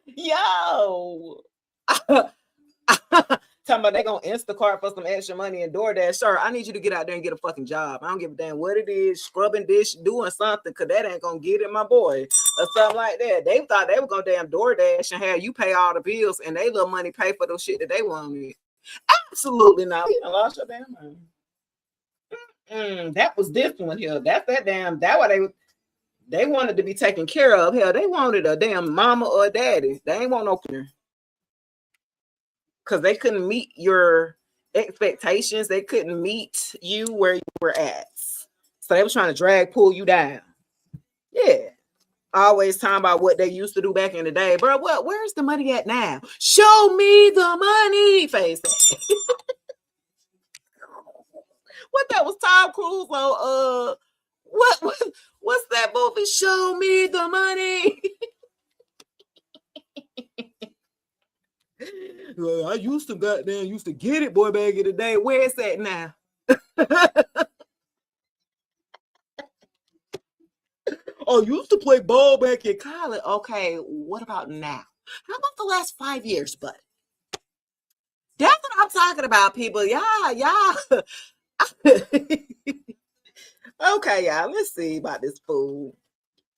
Yo. Talking about they gonna Instacart for some extra money and DoorDash. Sir, I need you to get out there and get a fucking job. I don't give a damn what it is, scrubbing dish, doing something, because that ain't gonna get it, my boy. Or something like that. They thought they were gonna damn DoorDash and have you pay all the bills and they little money pay for those shit that they wanted. Absolutely not. You done lost your damn money. That was this one here. That's that damn, that why they wanted to be taken care of. Hell, they wanted a damn mama or a daddy. They ain't want no clear. Because they couldn't meet your expectations. They couldn't meet you where you were at. So they were trying to pull you down. Yeah. Always talking about what they used to do back in the day. Bro, where's the money at now? Show me the money, face. What that was Tom Cruise on what's that movie? Show me the money. I used to get it, boy, back in the day. Where is that now? Oh, used to play ball back in college. Okay, what about now? How about the last 5 years, buddy? That's what I'm talking about, people. Yeah. Okay, y'all. Let's see about this food.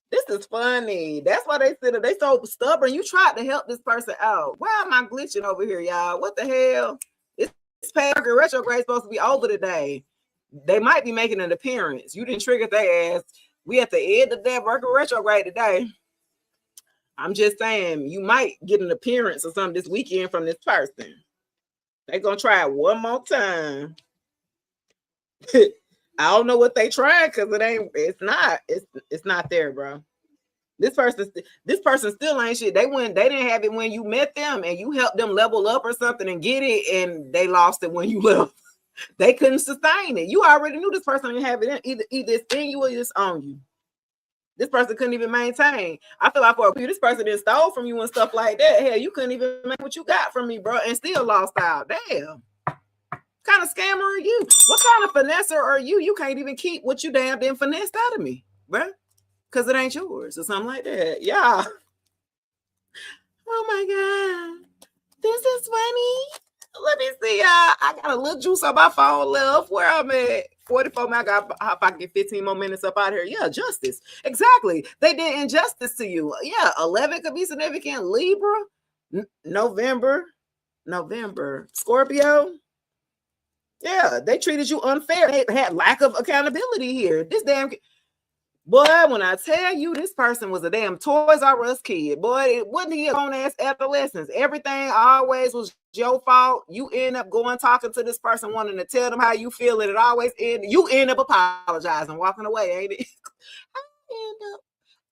This is funny. That's why they said they so stubborn. You tried to help this person out. Why am I glitching over here, y'all? What the hell? It's past Mercury retrograde supposed to be over today. They might be making an appearance. You didn't trigger their ass. We at the end of that Mercury retrograde today. I'm just saying, you might get an appearance or something this weekend from this person. They're gonna try it one more time. I don't know what they tried because it's not there, bro. This person still ain't shit. They didn't have it when you met them and you helped them level up or something and get it, and they lost it when you left. They couldn't sustain it. You already knew this person didn't have it either it's in you or it's on you. This person couldn't even maintain. I feel like for a few, this person didn't stole from you and stuff like that. Hell, you couldn't even make what you got from me, bro, and still lost out. Damn. Kind of scammer are you? What kind of finesser are you? You can't even keep what you damn been finessed out of me, bro, because it ain't yours or something like that. Yeah. Oh my God. This is funny. Let me see, y'all. I got a little juice on my phone left. Where I'm at. 44 minutes. I hope I can get 15 more minutes up out here. Yeah, justice. Exactly. They did injustice to you. Yeah, 11 could be significant. Libra, November, Scorpio. Yeah, they treated you unfair. They had lack of accountability here. This damn boy, when I tell you this person was a damn Toys R Us kid, boy, it wasn't he a grown ass adolescence. Everything always was your fault. You end up going talking to this person, wanting to tell them how you feel, and it always you end up apologizing, walking away, ain't it?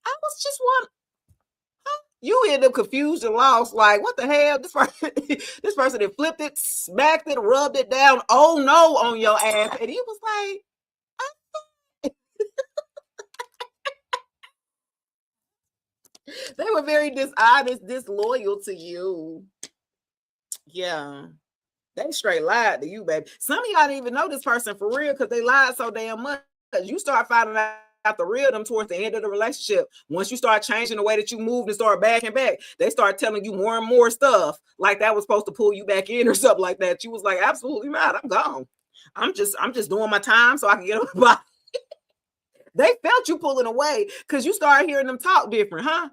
I was just one. You end up confused and lost. Like, what the hell? This person that flipped it, smacked it, rubbed it down. Oh no, on your ass, and he was like, they were very dishonest, disloyal to you. Yeah. They straight lied to you, baby. Some of y'all didn't even know this person for real because they lied so damn much. You start finding out the real them towards the end of the relationship. Once you start changing the way that you moved and start backing back, they start telling you more and more stuff like that was supposed to pull you back in or something like that. You was like, absolutely not. I'm gone. I'm just doing my time so I can get up. They felt you pulling away because you started hearing them talk different, huh?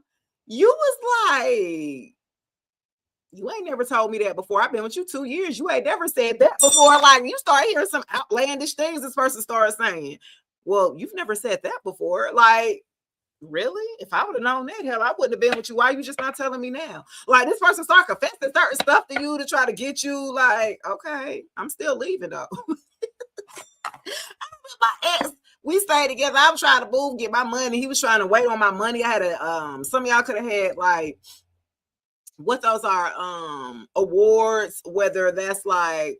You was like, you ain't never told me that before. I've been with you 2 years. You ain't never said that before. Like, you start hearing some outlandish things this person started saying. Well, you've never said that before. Like, really? If I would have known that, hell, I wouldn't have been with you. Why are you just not telling me now? Like, this person started confessing certain stuff to you to try to get you. Like, okay, I'm still leaving though. My ex, we stayed together. I was trying to move, get my money. He was trying to wait on my money. I had a some of y'all could have had like what those are awards, whether that's like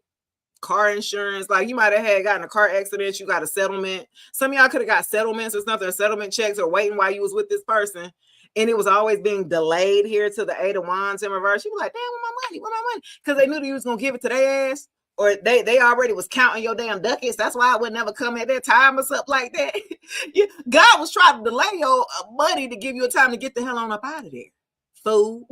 car insurance, like you might have had gotten a car accident, you got a settlement. Some of y'all could have got settlements or something, settlement checks or waiting while you was with this person. And it was always being delayed here to the 8 of Wands in reverse. You were like, damn, where my money? Because they knew that you was gonna give it to their ass. Or they already was counting your damn ducats. That's why I would never come at that time or something like that. God was trying to delay your money to give you a time to get the hell on up out of there, fool.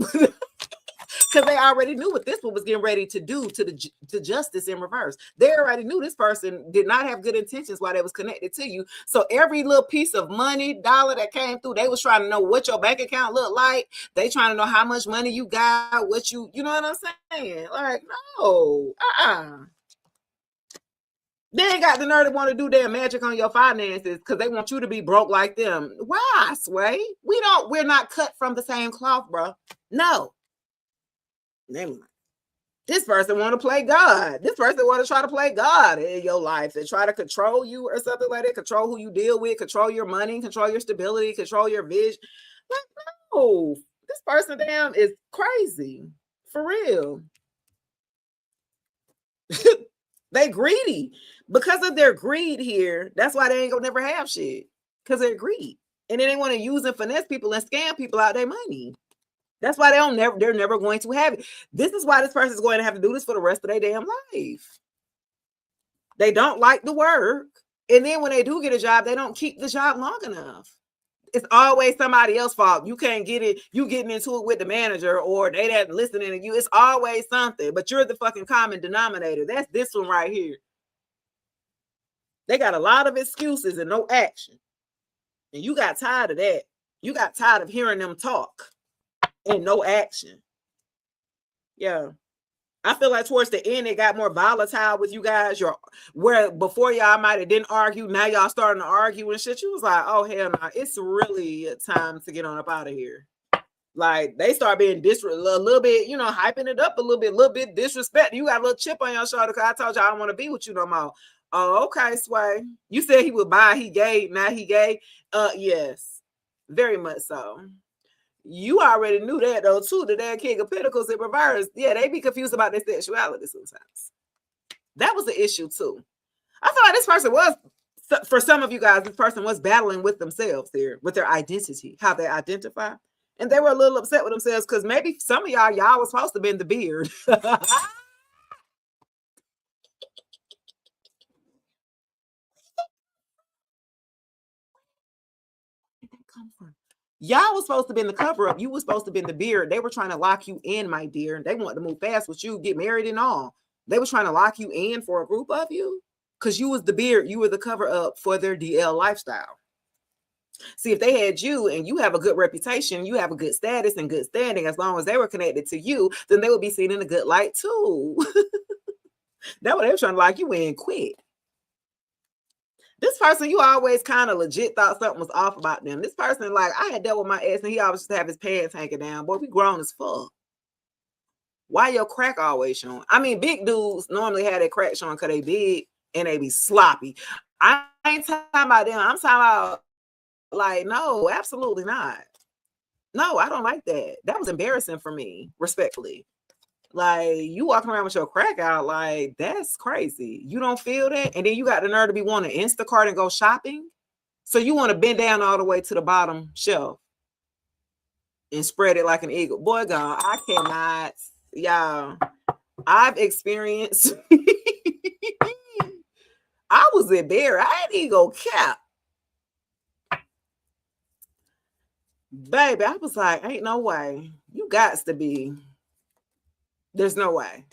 Because they already knew what this one was getting ready to do to justice in reverse. They already knew this person did not have good intentions while they was connected to you. So every little piece of money, dollar that came through, they was trying to know what your bank account looked like. They trying to know how much money you got, what you know what I'm saying? Like, no, They ain't got the nerve to want to do their magic on your finances because they want you to be broke like them. Why, Sway? We're not cut from the same cloth, bro. No. This person want to play God. This person want to try to play God in your life. They try to control you or something like that. Control who you deal with. Control your money. Control your stability. Control your vision. Like, no. This person damn is crazy. For real. They greedy. Because of their greed here, that's why they ain't gonna never have shit. Because they're greedy. And then they want to use and finesse people and scam people out their money. That's why they're never going to have it. This is why this person is going to have to do this for the rest of their damn life. They don't like the work. And then when they do get a job, they don't keep the job long enough. It's always somebody else's fault. You can't get it. You getting into it with the manager or they didn't listening to you. It's always something, but you're the fucking common denominator. That's this one right here. They got a lot of excuses and no action. And you got tired of that. You got tired of hearing them talk. And no action. Yeah. I feel like towards the end, it got more volatile with you guys. Where before y'all might have didn't argue, now y'all starting to argue and shit. You was like, oh, hell no, it's really a time to get on up out of here. Like, they start being a little bit, hyping it up a little bit disrespect. You got a little chip on your shoulder because I told you I don't want to be with you no more. Oh, okay, Sway. You said he would buy, he gave, now he gave. Yes, very much so. You already knew that though too. The damn King of Pentacles in reverse. Yeah, they be confused about their sexuality sometimes. That was the issue too. I feel like this person was, for some of you guys, this person was battling with themselves there, with their identity, how they identify. And they were a little upset with themselves because maybe some of y'all was supposed to be in the beard. Y'all was supposed to be in the cover up. You was supposed to be in the beard. They were trying to lock you in, my dear. They wanted to move fast with you, get married and all. They were trying to lock you in for a group of you. Because you was the beard, you were the cover up for their DL lifestyle. See, if they had you and you have a good reputation, you have a good status and good standing, as long as they were connected to you, then they would be seen in a good light too. That's what they were trying to lock you in quick. This person, you always kind of legit thought something was off about them. This person, like, I had dealt with my ex and he always just have his pants hanging down. Boy, we grown as fuck. Why your crack always showing? I mean, big dudes normally have their crack showing because they big and they be sloppy. I ain't talking about them. I'm talking about, like, no, absolutely not. No, I don't like that. That was embarrassing for me, respectfully. Like, you walking around with your crack out, like, that's crazy. You don't feel that? And then you got the nerve to be wanting to Instacart and go shopping? So you want to bend down all the way to the bottom shelf and spread it like an eagle. Boy, God, I cannot. Y'all, I've experienced. I was embarrassed. I ain't even go cap. Baby, I was like, ain't no way. You got to be. There's no way.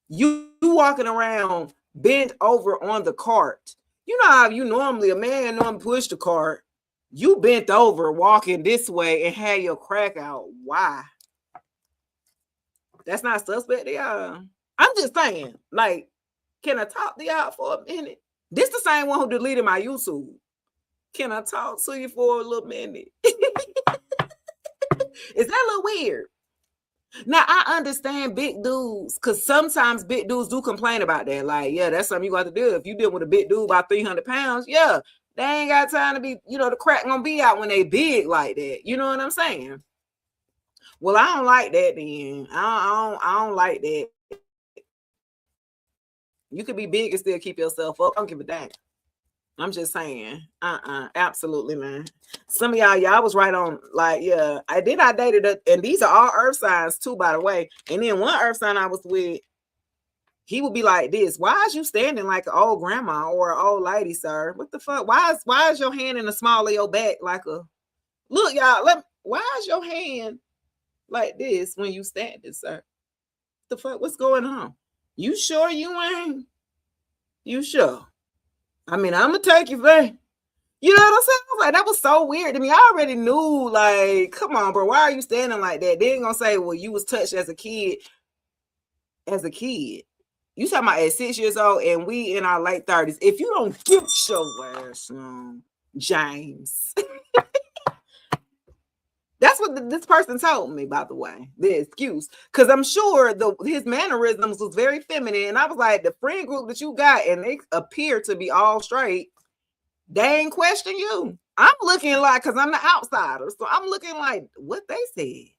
You walking around bent over on the cart. You know how you normally, a man normally push the cart. You bent over walking this way and had your crack out. Why? That's not suspect to y'all. I'm just saying, like, can I talk to y'all for a minute? This the same one who deleted my YouTube. Can I talk to you for a little minute? Is that a little weird? Now, I understand big dudes, because sometimes big dudes do complain about that. Like, yeah, that's something you got to do. If you deal with a big dude about 300 pounds, yeah, they ain't got time to be, the crack gonna be out when they big like that. You know what I'm saying? Well, I don't like that then. I don't like that. You could be big and still keep yourself up. I don't give a damn. I'm just saying, absolutely, man. Some of y'all was right on, like, yeah. I dated and these are all earth signs too, by the way. And then one earth sign I was with, he would be like this. Why is you standing like an old grandma or an old lady, sir? What the fuck? Why is your hand in the small of your back like a, look, y'all, why is your hand like this when you standing, sir? The fuck, what's going on? You sure you ain't? You sure? I mean, I'm gonna take you back. You know what I'm saying? I was like, that was so weird to me. I already knew, like, come on, bro. Why are you standing like that? They ain't gonna say, well, you was touched as a kid. As a kid. You talking about at 6 years old and we in our late 30s. If you don't get your ass on, James. That's what this person told me, by the way, the excuse. Because I'm sure his mannerisms was very feminine. And I was like, the friend group that you got, and they appear to be all straight, they ain't question you. I'm looking like, because I'm the outsider. So I'm looking like what they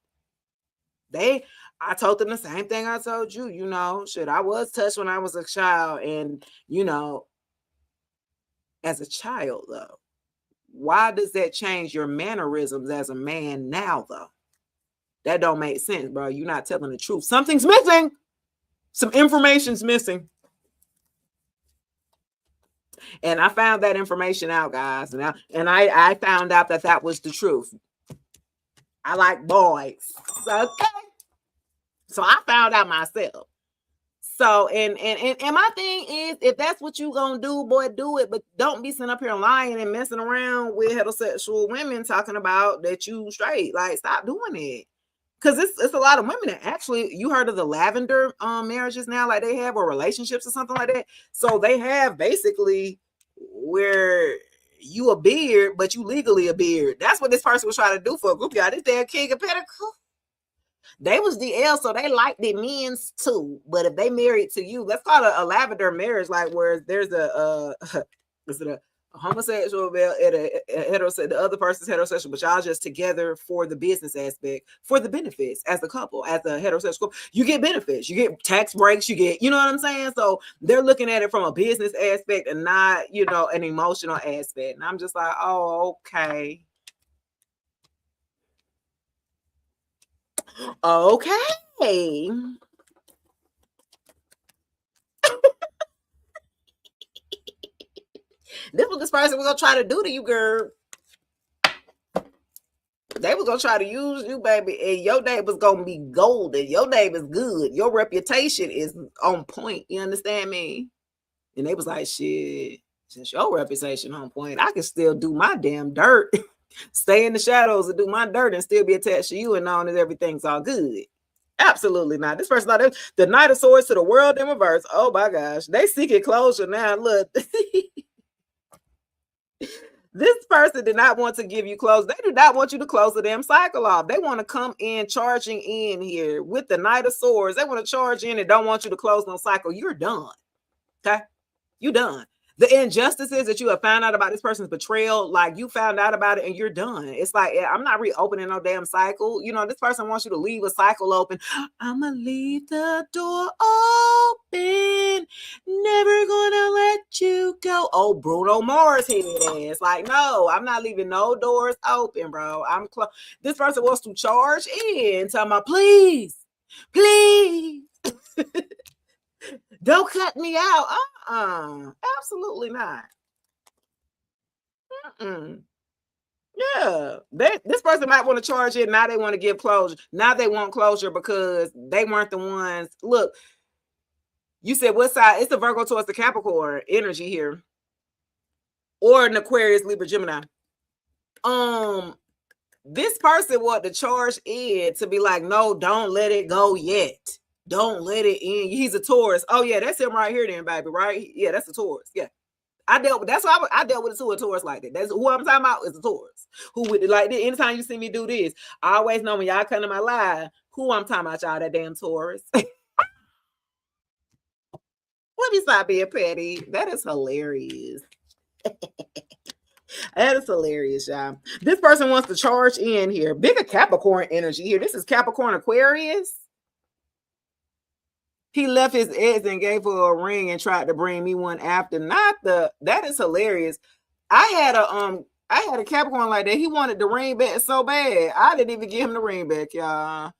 said. I told them the same thing I told you, shit, I was touched when I was a child. And, as a child, though. Why does that change your mannerisms as a man now, though? That don't make sense, bro. You're not telling the truth. Something's missing. Some information's missing. And I found that information out, guys. And I found out that was the truth. I like boys. Okay. So I found out myself. So, and my thing is, if that's what you gonna do, boy, do it. But don't be sitting up here lying and messing around with heterosexual women talking about that you straight. Like, stop doing it. Because it's a lot of women that actually, you heard of the lavender marriages now, like they have, or relationships or something like that. So they have basically where you a beard, but you legally a beard. That's what this person was trying to do for a group, y'all. This damn King of Pentacles. They was DL, so they like the men's too. But if they married to you, let's call it a lavender marriage, like where there's is it a homosexual male and a heterosexual, the other person's heterosexual, but y'all just together for the business aspect, for the benefits as a couple, as a heterosexual, you get benefits, you get tax breaks, you get, you know what I'm saying? So they're looking at it from a business aspect and not, an emotional aspect. And I'm just like, oh, okay. Okay. This is what this person was gonna try to do to you, girl. They was gonna try to use you, baby, and your day was gonna be golden. Your name is good. Your reputation is on point. You understand me? And they was like, shit, since your reputation on point, I can still do my damn dirt, stay in the shadows and do my dirt and still be attached to you and known that everything's all good. Absolutely not. This person thought the Knight of Swords to the World in reverse. Oh my gosh. They seeking closure now. Look. This person did not want to give you close. They do not want you to close the damn cycle off. They want to come in charging in here with the Knight of Swords. They want to charge in and don't want you to close no cycle. You're done. Okay? You done. The injustices that you have found out about this person's betrayal, like you found out about it and you're done. It's like, I'm not reopening no damn cycle. You know, this person wants you to leave a cycle open. I'm going to leave the door open. Never going to let you go. Oh, Bruno Mars head ass. Like, no, I'm not leaving no doors open, bro. This person wants to charge in. Talking about, please. Don't cut me out. Absolutely not. Yeah. This person might want to charge it. Now they want to give closure. Now they want closure because they weren't the ones. Look, you said what side? It's the Virgo towards the Capricorn energy here. Or an Aquarius, Libra, Gemini. This person want to charge in to be like, no, don't let it go yet. Don't let it in. He's a Taurus. Oh yeah, that's him right here, then, baby. Right? Yeah, that's a Taurus. Yeah, that's why I dealt with a Taurus like that. That's who I'm talking about is a Taurus. Who would like this? Anytime you see me do this, I always know when y'all come to my live, who I'm talking about, y'all. That damn Taurus. Let me stop being petty. That is hilarious. That is hilarious, y'all. This person wants to charge in here. Bigger Capricorn energy here. This is Capricorn Aquarius. He left his ex and gave her a ring and tried to bring me one after. That is hilarious. I had a Capricorn like that. He wanted the ring back so bad. I didn't even give him the ring back, y'all. I'm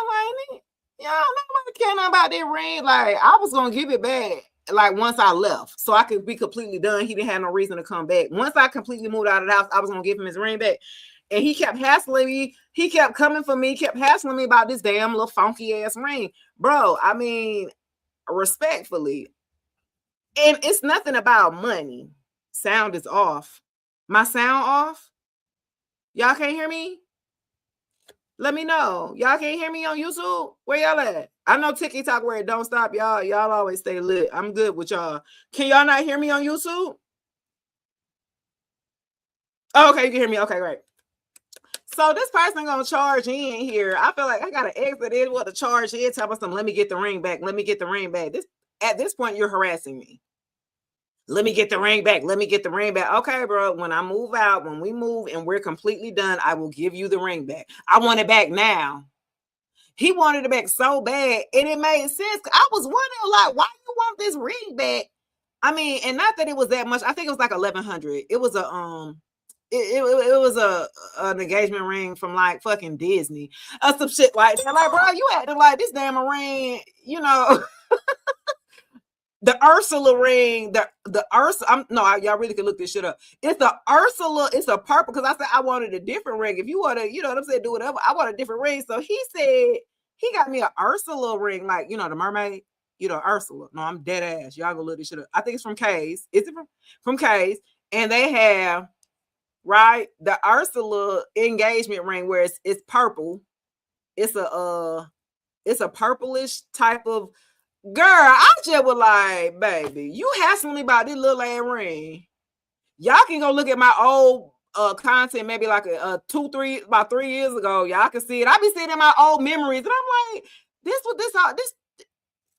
like, y'all, nobody care nothing about that ring. Like, I was gonna give it back like once I left, so I could be completely done. He didn't have no reason to come back. Once I completely moved out of the house, I was gonna give him his ring back. And he kept hassling me. He kept coming for me, kept hassling me about this damn little funky ass ring. Bro, I mean, respectfully. And it's nothing about money. Sound is off. My sound off? Y'all can't hear me? Let me know. Y'all can't hear me on YouTube? Where y'all at? I know TikTok where it don't stop. Y'all always stay lit. I'm good with y'all. Can y'all not hear me on YouTube? Oh, okay, you can hear me. Okay, great. So this person gonna charge in here. I feel like I gotta exit in what to charge in. Tell me something. Let me get the ring back. Let me get the ring back. At this point, you're harassing me. Let me get the ring back. Let me get the ring back. Okay, bro. When I move out, when we move and we're completely done, I will give you the ring back. I want it back now. He wanted it back so bad, and it made sense. I was wondering, like, why you want this ring back? I mean, and not that it was that much. I think it was like 1,100. It was it was an engagement ring from like fucking Disney or some shit like that. Like, bro, you acting like this damn ring, you know. The Ursula ring, the Ursula. Y'all really can look this shit up. It's the Ursula. It's a purple because I said I wanted a different ring. If you want to, you know what I'm saying, do whatever. I want a different ring. So he said he got me an Ursula ring, like, you know, the mermaid. You know, Ursula. No, I'm dead ass. Y'all go look this shit up. I think it's from K's. Is it from K's? And they have right the Ursula engagement ring where it's purple. It's a purplish type of. Girl, I just was like, baby, you hassling me about this little ass ring. Y'all can go look at my old content, maybe like about 3 years ago. Y'all can see it. I be seeing in my old memories, and I'm like, this.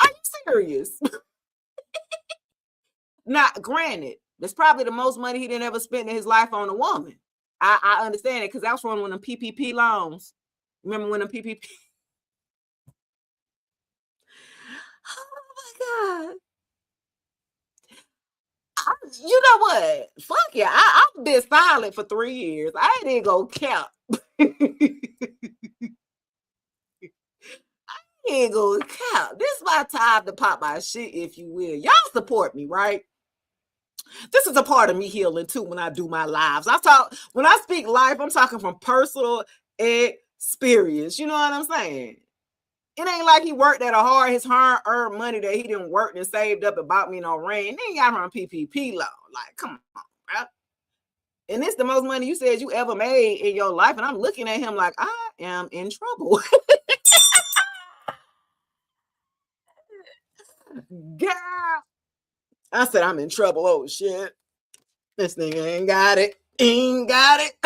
Are you serious? Now, granted, that's probably the most money he didn't ever spend in his life on a woman. I understand it because that was one of them PPP loans. Remember when the PPP? God. You know what? Fuck yeah. I've been silent for 3 years. I ain't gonna count. I ain't gonna count. This is my time to pop my shit, if you will. Y'all support me, right? This is a part of me healing too when I do my lives. When I speak life, I'm talking from personal experience. You know what I'm saying? It ain't like he worked at a hard, his hard-earned money that he didn't work and saved up and bought me no ring. Then he got her on PPP loan. Like, come on, bro. And it's the most money you said you ever made in your life. And I'm looking at him like, I am in trouble. Girl. I said, I'm in trouble. Oh, shit. This nigga ain't got it. Ain't got it.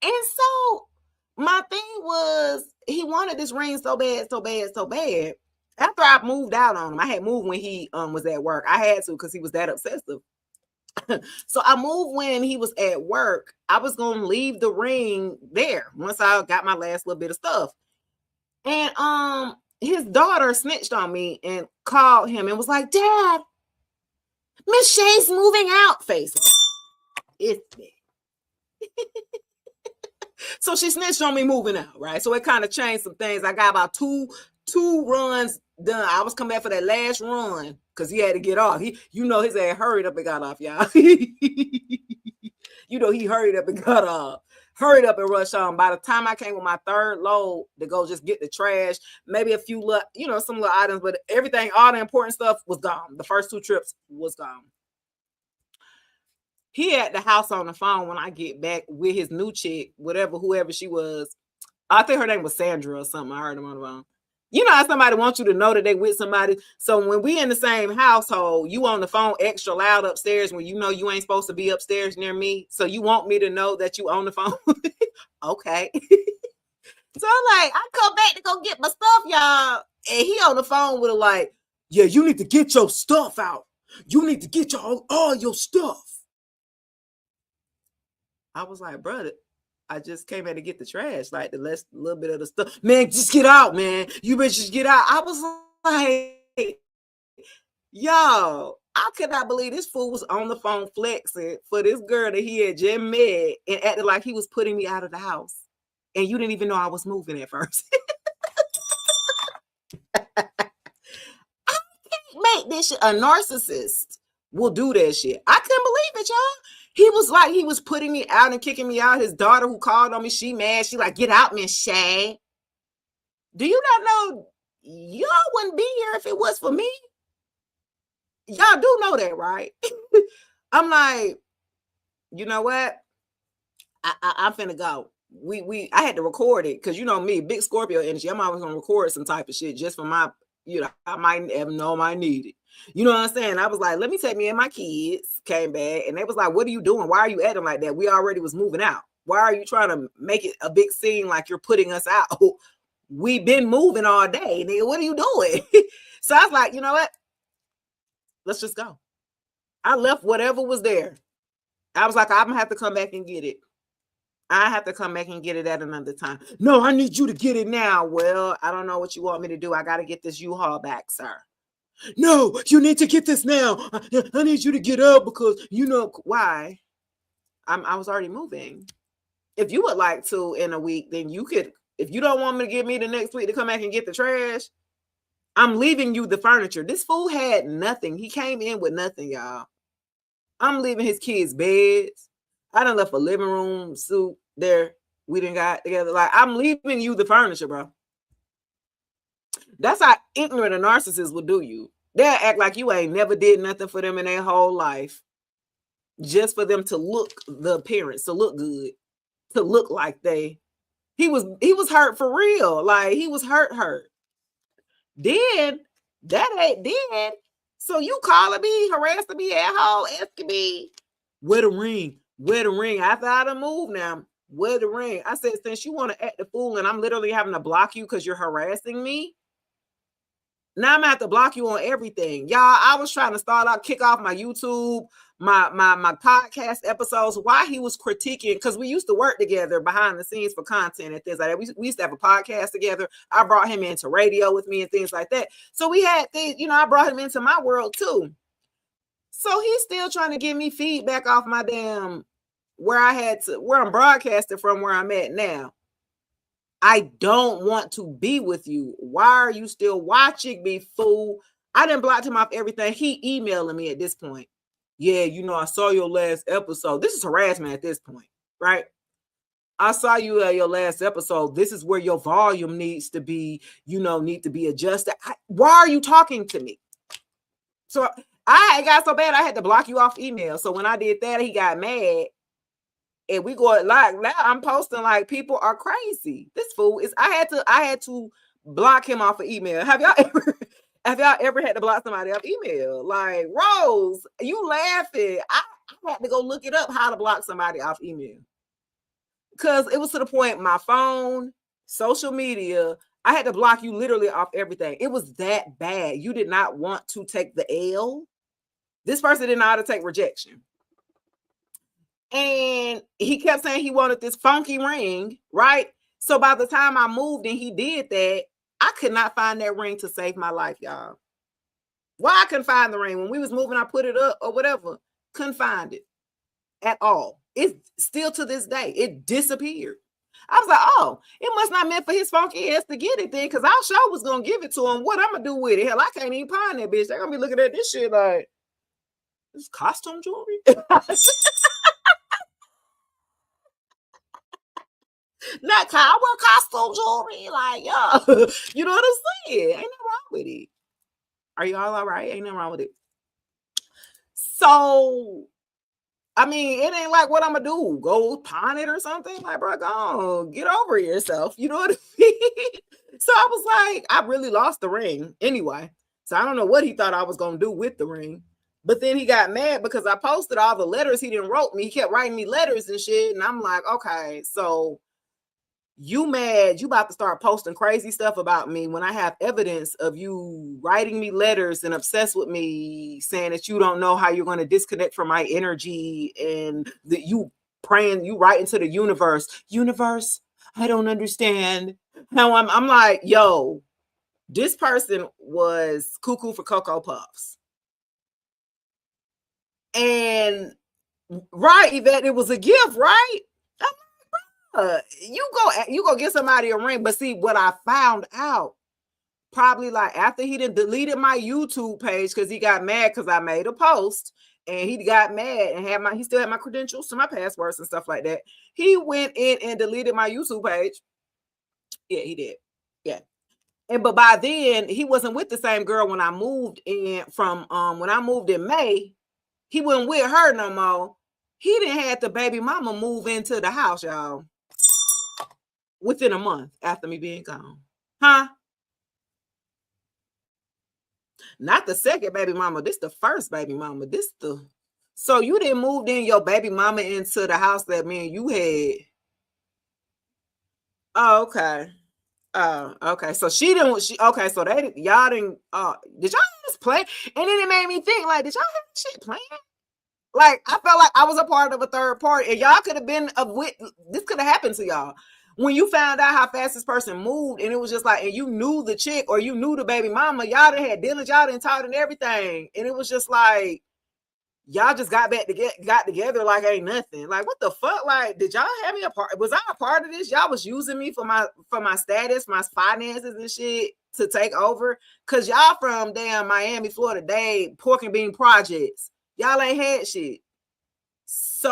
And so my thing was, he wanted this ring so bad, so bad, so bad. After I moved out on him, I had moved when he was at work. I had to because he was that obsessive. So I moved when he was at work. I was going to leave the ring there once I got my last little bit of stuff. And his daughter snitched on me and called him and was like, Dad, Miss Shay's moving out. Face it's me. So she snitched on me moving out, right? So it kind of changed some things. I got about two runs done. I was coming back for that last run because he had to get off. His ass hurried up and got off, y'all. He hurried up and got off. Hurried up and rushed on. By the time I came with my third load to go just get the trash, maybe a few some little items, but everything, all the important stuff was gone. The first 2 trips was gone. He at the house on the phone when I get back with his new chick, whoever she was. I think her name was Sandra or something. I heard him on the phone. You know how somebody wants you to know that they with somebody. So when we in the same household, you on the phone extra loud upstairs when you know you ain't supposed to be upstairs near me. So you want me to know that you on the phone? Okay. So I'm like, I come back to go get my stuff, y'all. And he on the phone with her like, yeah, you need to get your stuff out. You need to get all your stuff. I was like, brother, I just came here to get the trash, like the little bit of the stuff. Man, just get out, man. You better just get out. I was like, yo, I could not believe this fool was on the phone flexing for this girl that he had just met and acted like he was putting me out of the house. And you didn't even know I was moving at first. I can't make this shit. A narcissist will do that shit. I couldn't believe it, y'all. He was like, he was putting me out and kicking me out. His daughter who called on me, she mad. She like, get out, Miss Shay. Do you not know y'all wouldn't be here if it was for me? Y'all do know that, right? I'm like, you know what? I'm finna go. I had to record it because you know me, big Scorpio energy. I'm always gonna record some type of shit just for my, I might have known I need it. You know what I'm saying? I was like, let me take me and my kids. Came back and they was like, what are you doing? Why are you acting like that? We already was moving out. Why are you trying to make it a big scene like you're putting us out? We've been moving all day. Nigga, what are you doing? So I was like, you know what? Let's just go. I left whatever was there. I was like, I'm gonna have to come back and get it. I have to come back and get it at another time. No, I need you to get it now. Well, I don't know what you want me to do. I got to get this U-Haul back, sir. No, you need to get this now. I need you to get up because you know why. I was already moving. If you would like to in a week, then you could. If you don't want me to give me the next week to come back and get the trash, I'm leaving you the furniture. This fool had nothing. He came in with nothing, y'all. I'm leaving his kids' beds. I done left a living room suit there. We done got together. Like, I'm leaving you the furniture, bro. That's how ignorant a narcissist will do you. They'll act like you ain't never did nothing for them in their whole life. Just for them to look the appearance, to look good, to look like he was hurt for real. Like he was hurt. Then that ain't then. So you calling me, harassing me at home, asking me, where the ring? Where the ring? After I done moved now, where the ring? I said, since you want to act the fool and I'm literally having to block you because you're harassing me, now I'm gonna have to block you on everything. Y'all, I was trying to kick off my YouTube, my podcast episodes while he was critiquing, because we used to work together behind the scenes for content and things like that. We used to have a podcast together. I brought him into radio with me and things like that. So we had things, I brought him into my world too. So he's still trying to give me feedback off my damn where I'm broadcasting from, where I'm at now. I don't want to be with you. Why are you still watching me, fool? I done blocked him off everything. He emailing me at this point. Yeah, I saw your last episode. This is harassment at this point, right? I saw you at your last episode. This is where your volume needs to be, need to be adjusted. Why are you talking to me? So I got so bad I had to block you off email. So when I did that, he got mad. And we go like now I'm posting like people are crazy. This fool is I had to block him off of email. Have y'all ever had to block somebody off email? Like Rose, you laughing. I had to go look it up how to block somebody off email. Because it was to the point my phone, social media, I had to block you literally off everything. It was that bad. You did not want to take the L. This person didn't know how to take rejection. And he kept saying he wanted this funky ring, right? So by the time I moved and he did that, I could not find that ring to save my life, y'all. Why I couldn't find the ring? When we was moving, I put it up or whatever. Couldn't find it at all. It's still to this day. It disappeared. I was like, oh, it must not meant for his funky ass to get it then, because our show was going to give it to him. What I'm going to do with it? Hell, I can't even find that bitch. They're going to be looking at this shit like, this costume jewelry? Not I wear costume jewelry, like yo, you know what I'm saying? Ain't nothing wrong with it. Are you all right? Ain't nothing wrong with it. So, I mean, it ain't like what I'm gonna do. Go pawn it or something? Like, bro, go get over yourself. You know what I mean? So I was like, I really lost the ring anyway. So I don't know what he thought I was gonna do with the ring. But then he got mad because I posted all the letters he didn't wrote me. He kept writing me letters and shit, and I'm like, okay, so. You mad, you about to start posting crazy stuff about me when I have evidence of you writing me letters and obsessed with me, saying that you don't know how you're going to disconnect from my energy, and that you praying, you write into the universe, I don't understand. Now I'm like, yo, this person was cuckoo for Cocoa Puffs. And right, Yvette, it was a gift, right? You go get somebody a ring, but see what I found out probably like after he deleted my YouTube page because he got mad because I made a post and he got mad and he still had my credentials to my passwords and stuff like that. He went in and deleted my YouTube page. Yeah, he did. Yeah. But by then he wasn't with the same girl when I moved in from when I moved in May. He wasn't with her no more. He didn't have the baby mama move into the house, y'all. Within a month after me being gone. Huh? Not the second baby mama. This the first baby mama. So you didn't move in your baby mama into the house that me and you had. Oh, okay. Okay. So so y'all didn't did y'all just play? And then it made me think, like, did y'all have shit playing? Like, I felt like I was a part of a third party, and y'all could have been this could have happened to y'all. When you found out how fast this person moved, and it was just like, and you knew the chick or you knew the baby mama, y'all done had dinners, y'all done talked and everything. And it was just like, y'all just got together like ain't nothing. Like, what the fuck? Like, did y'all have me a part? Was I a part of this? Y'all was using me for my status, my finances and shit to take over? Cause y'all from damn Miami, Florida, Dade, pork and bean projects. Y'all ain't had shit. So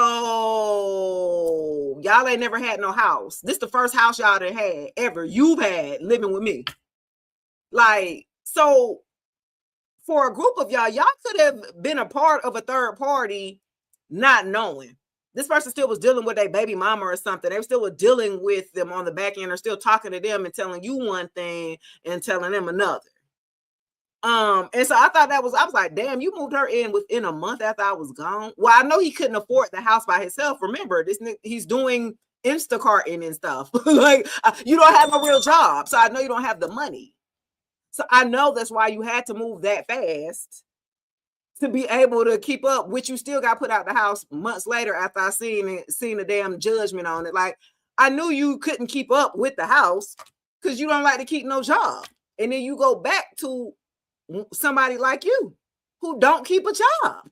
y'all ain't never had no house. This the first house y'all done had ever. You've had living with me. Like, so for a group of y'all could have been a part of a third party not knowing. This person still was dealing with a baby mama or something. They still were dealing with them on the back end or still talking to them and telling you one thing and telling them another. And so I thought I was like, damn, you moved her in within a month after I was gone. Well, I know he couldn't afford the house by himself. Remember, he's doing Instacarting and stuff. Like, you don't have a real job, so I know you don't have the money. So I know that's why you had to move that fast to be able to keep up, which you still got put out the house months later after I seen the damn judgment on it. Like, I knew you couldn't keep up with the house because you don't like to keep no job. And then you go back to somebody like you who don't keep a job.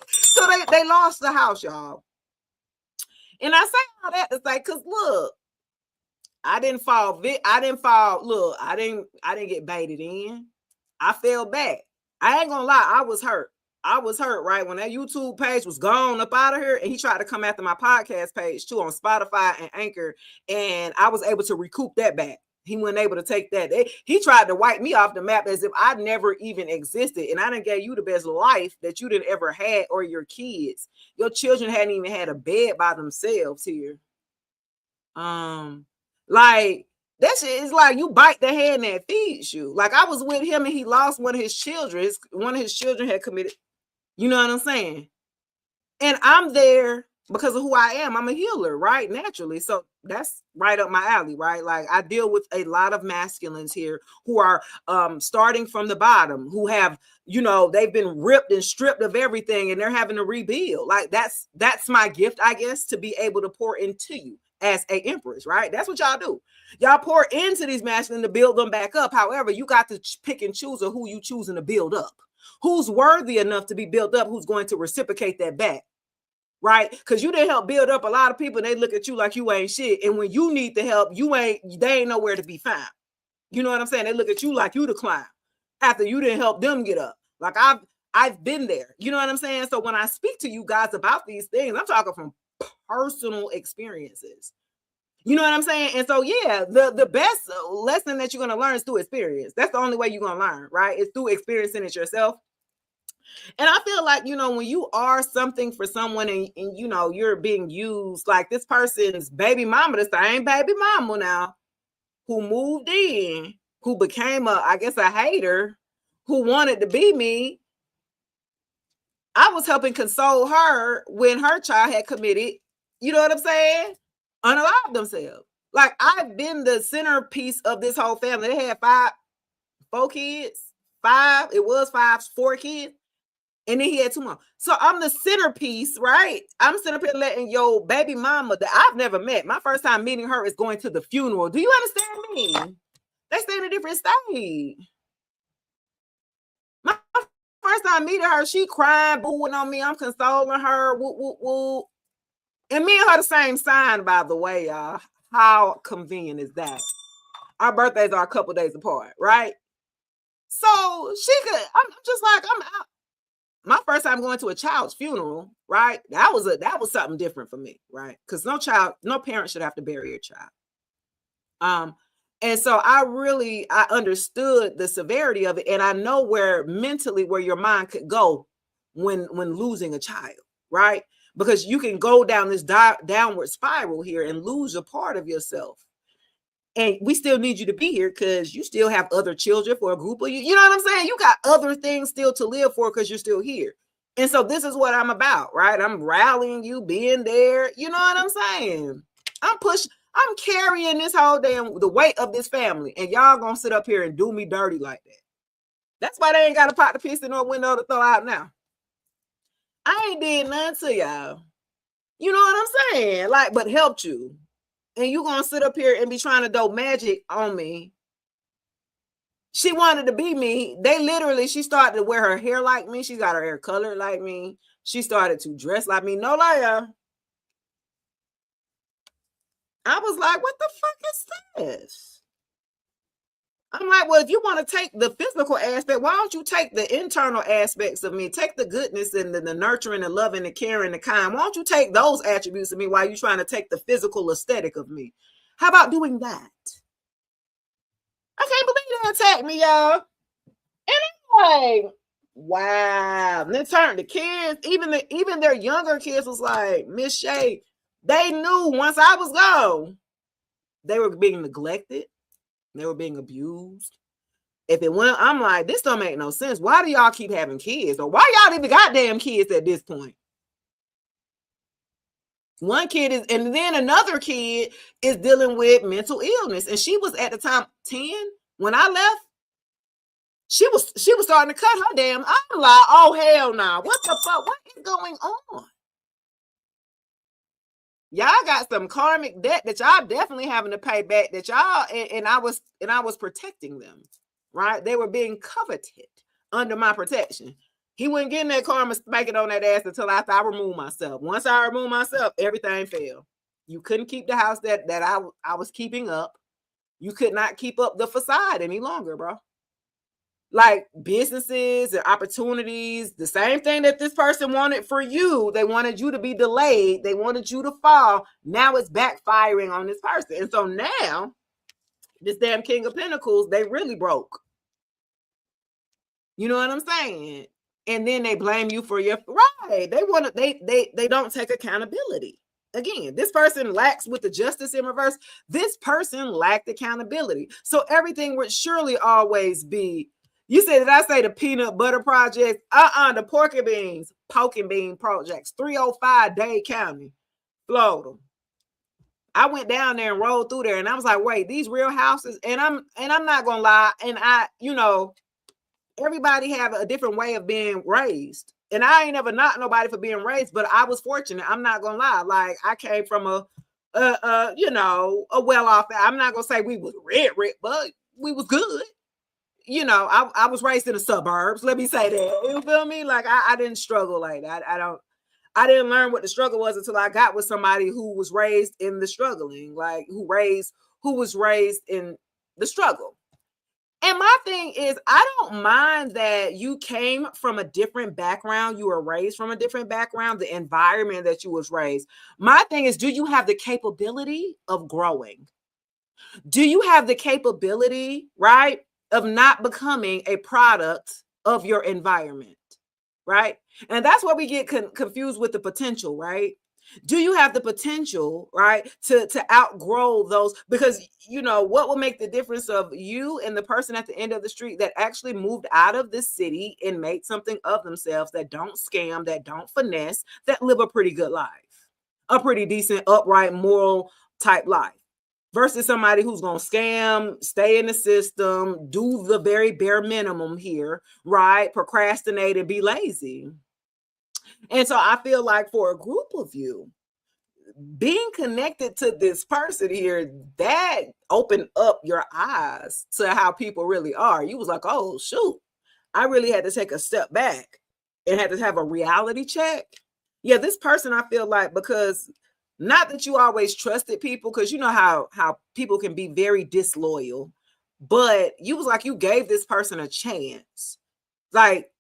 So they lost the house, y'all. And I say all that to say, because look, I didn't get baited in. I fell back. I ain't gonna lie, I was hurt. I was hurt, right? When that YouTube page was gone up out of here, and he tried to come after my podcast page too on Spotify and Anchor, and I was able to recoup that back. He wasn't able to take that. He tried to wipe me off the map as if I never even existed, and I didn't give you the best life that you didn't ever had, or your kids. Your children hadn't even had a bed by themselves here. Like that shit is like you bite the hand that feeds you. Like I was with him and he lost one of his children. One of his children had committed. You know what I'm saying? And I'm there because of who I am. I'm a healer, right? Naturally. So that's right up my alley, right? Like I deal with a lot of masculines here who are starting from the bottom, who have, you know, they've been ripped and stripped of everything and they're having to rebuild. Like that's my gift, I guess, to be able to pour into you as a empress, right? That's what y'all do. Y'all pour into these masculines to build them back up. However, you got to pick and choose of who you choosing to build up. Who's worthy enough to be built up, who's going to reciprocate that back, right? Because you didn't help build up a lot of people and they look at you like you ain't shit. And when you need the help, they ain't nowhere to be found. You know what I'm saying? They look at you like you the clown after you didn't help them get up. Like I've been there. You know what I'm saying? So when I speak to you guys about these things, I'm talking from personal experiences. You know what I'm saying? And so, yeah, the best lesson that you're going to learn is through experience. That's the only way you're going to learn, right? It's through experiencing it yourself. And I feel like, you know, when you are something for someone and you know, you're being used, like this person's baby mama, the same baby mama now, who moved in, who became a hater, who wanted to be me. I was helping console her when her child had committed, you know what I'm saying? Unalive themselves. Like I've been the centerpiece of this whole family. They had 4 kids, 4 kids, and then he had 2 more. So I'm the centerpiece, right? I'm sitting up here letting your baby mama that I've never met. My first time meeting her is going to the funeral. Do you understand me? They stay in a different state. My first time meeting her, she crying, booing on me. I'm consoling her. Woo, woo, woo. And me and her the same sign, by the way, y'all. How convenient is that? Our birthdays are a couple days apart, right? So I'm just like, I'm out. My first time going to a child's funeral, right? That was something different for me, right? Because no parent should have to bury a child. And so I understood the severity of it, and I know where your mind could go when losing a child, right? Because you can go down this downward spiral here and lose a part of yourself. And we still need you to be here because you still have other children for a group of you. You know what I'm saying? You got other things still to live for because you're still here. And so this is what I'm about, right? I'm rallying you, being there. You know what I'm saying? I'm carrying this whole the weight of this family. And y'all gonna sit up here and do me dirty like that. That's why they ain't got a pot to piss in or window to throw out now. I ain't did nothing to y'all. You know what I'm saying? Like, but helped you. And you gonna sit up here and be trying to do magic on me. She wanted to be me. She started to wear her hair like me. She got her hair colored like me. She started to dress like me. No liar. I was like, what the fuck is this? I'm like, well, if you want to take the physical aspect, why don't you take the internal aspects of me? Take the goodness and the nurturing, the loving, the caring, the kind. Why don't you take those attributes of me while you're trying to take the physical aesthetic of me? How about doing that? I can't believe they attacked me, y'all. And I'm like, wow. And then turned the kids, even their younger kids was like, Miss Shay, they knew once I was gone, they were being neglected. They were being abused. If it went, I'm like, this don't make no sense. Why do y'all keep having kids? Or why y'all even got damn kids at this point? One kid is, and then another kid is dealing with mental illness. And she was at the time 10 when I left. She was starting to cut her damn. I'm like, oh hell no. Nah. What the fuck? What is going on? Y'all got some karmic debt that y'all definitely having to pay back. That y'all and I was protecting them, right? They were being coveted under my protection. He wasn't getting that karma spanking on that ass until after I removed myself. Once I removed myself, everything fell. You couldn't keep the house that I was keeping up. You could not keep up the facade any longer, bro. like businesses and opportunities, the same thing that this person wanted for you. They wanted you to be delayed. They wanted you to fall. Now it's backfiring on this person. And so now this damn King of Pentacles, they really broke. You know what I'm saying? And then they blame you for your right. They don't take accountability. Again, this person lacks with the justice in reverse. This person lacked accountability. So everything would surely always be. You said, did I say the peanut butter project? The pork and bean projects, 305 Dade County, Florida. I went down there and rolled through there, and I was like, wait, these real houses, and I'm not gonna lie, and everybody have a different way of being raised. And I ain't never knocked nobody for being raised, but I was fortunate. I'm not gonna lie. Like, I came from a well-off. I'm not gonna say we was rich, but we was good. I was raised in the suburbs. Let me say that. You feel me? Like, I didn't struggle like that. I didn't learn what the struggle was until I got with somebody who was raised in the struggling, like who was raised in the struggle. And my thing is, I don't mind that you came from a different background. You were raised from a different background, the environment that you was raised. My thing is, do you have the capability of growing? Do you have the capability, right, of not becoming a product of your environment, right? And that's why we get confused with the potential, right? Do you have the potential, right, to outgrow those? Because what will make the difference of you and the person at the end of the street that actually moved out of this city and made something of themselves, that don't scam, that don't finesse, that live a pretty good life, a pretty decent, upright, moral type life, versus somebody who's going to scam, stay in the system, do the very bare minimum here, right, procrastinate and be lazy. And so I feel like for a group of you, being connected to this person here, that opened up your eyes to how people really are. You was like, oh, shoot, I really had to take a step back and had to have a reality check. Yeah, this person, I feel like, because not that you always trusted people, because you know how people can be very disloyal, but you was like, you gave this person a chance. Like,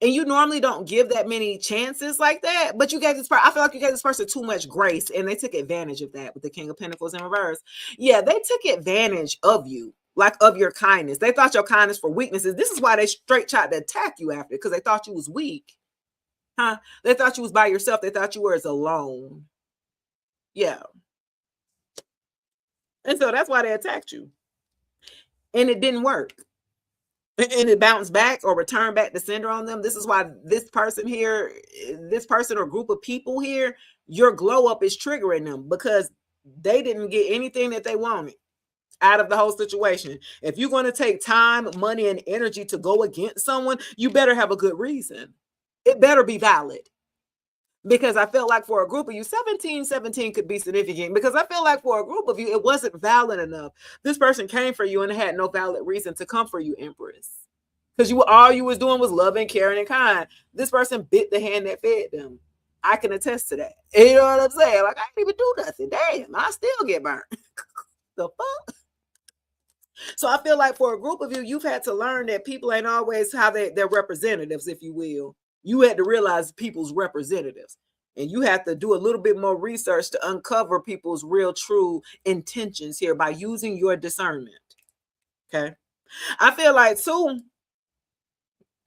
and you normally don't give that many chances like that, but you gave this person, I feel like you gave this person too much grace, and they took advantage of that with the King of Pentacles in reverse. Yeah, they took advantage of you, like of your kindness. They thought your kindness for weaknesses. This is why they straight tried to attack you after, because they thought you was weak. They thought you was by yourself. They thought you were alone. Yeah. And so that's why they attacked you. And it didn't work. And it bounced back or returned back the sender on them. This is why this person here, this person or group of people here, your glow up is triggering them, because they didn't get anything that they wanted out of the whole situation. If you're going to take time, money, and energy to go against someone, you better have a good reason. It better be valid. Because I felt like for a group of you, 17 could be significant, because I feel like for a group of you, it wasn't valid enough. This person came for you and had no valid reason to come for you, Empress. Because all you was doing was loving, caring, and kind. This person bit the hand that fed them. I can attest to that. You know what I'm saying? Like, I didn't even do nothing. Damn, I still get burnt. The fuck? So I feel like for a group of you, you've had to learn that people ain't always how they're representatives, if you will. You had to realize people's representatives, and you have to do a little bit more research to uncover people's real, true intentions here by using your discernment. Okay. I feel like too,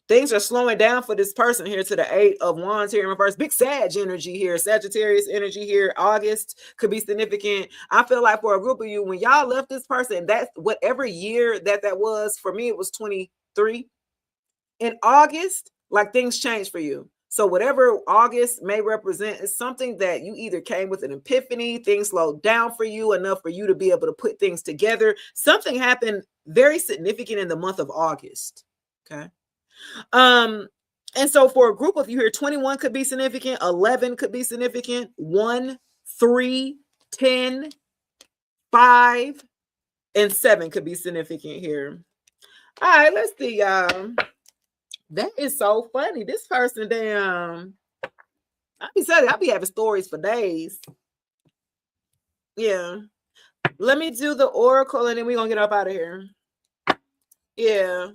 things are slowing down for this person here to the 8 of Wands here in reverse. Big Sag energy here, Sagittarius energy here. August could be significant. I feel like for a group of you, when y'all left this person, that's whatever year that was, for me, it was 23. In August, like, things changed for you. So whatever August may represent is something that you either came with an epiphany, things slowed down for you enough for you to be able to put things together. Something happened very significant in the month of August. Okay. And so for a group of you here, 21 could be significant, 11 could be significant, 1, 3, 10, 5, and 7 could be significant here. All right, let's see. That is so funny. This person, damn. I'll be having stories for days. Yeah. Let me do the oracle and then we're gonna get up out of here. Yeah.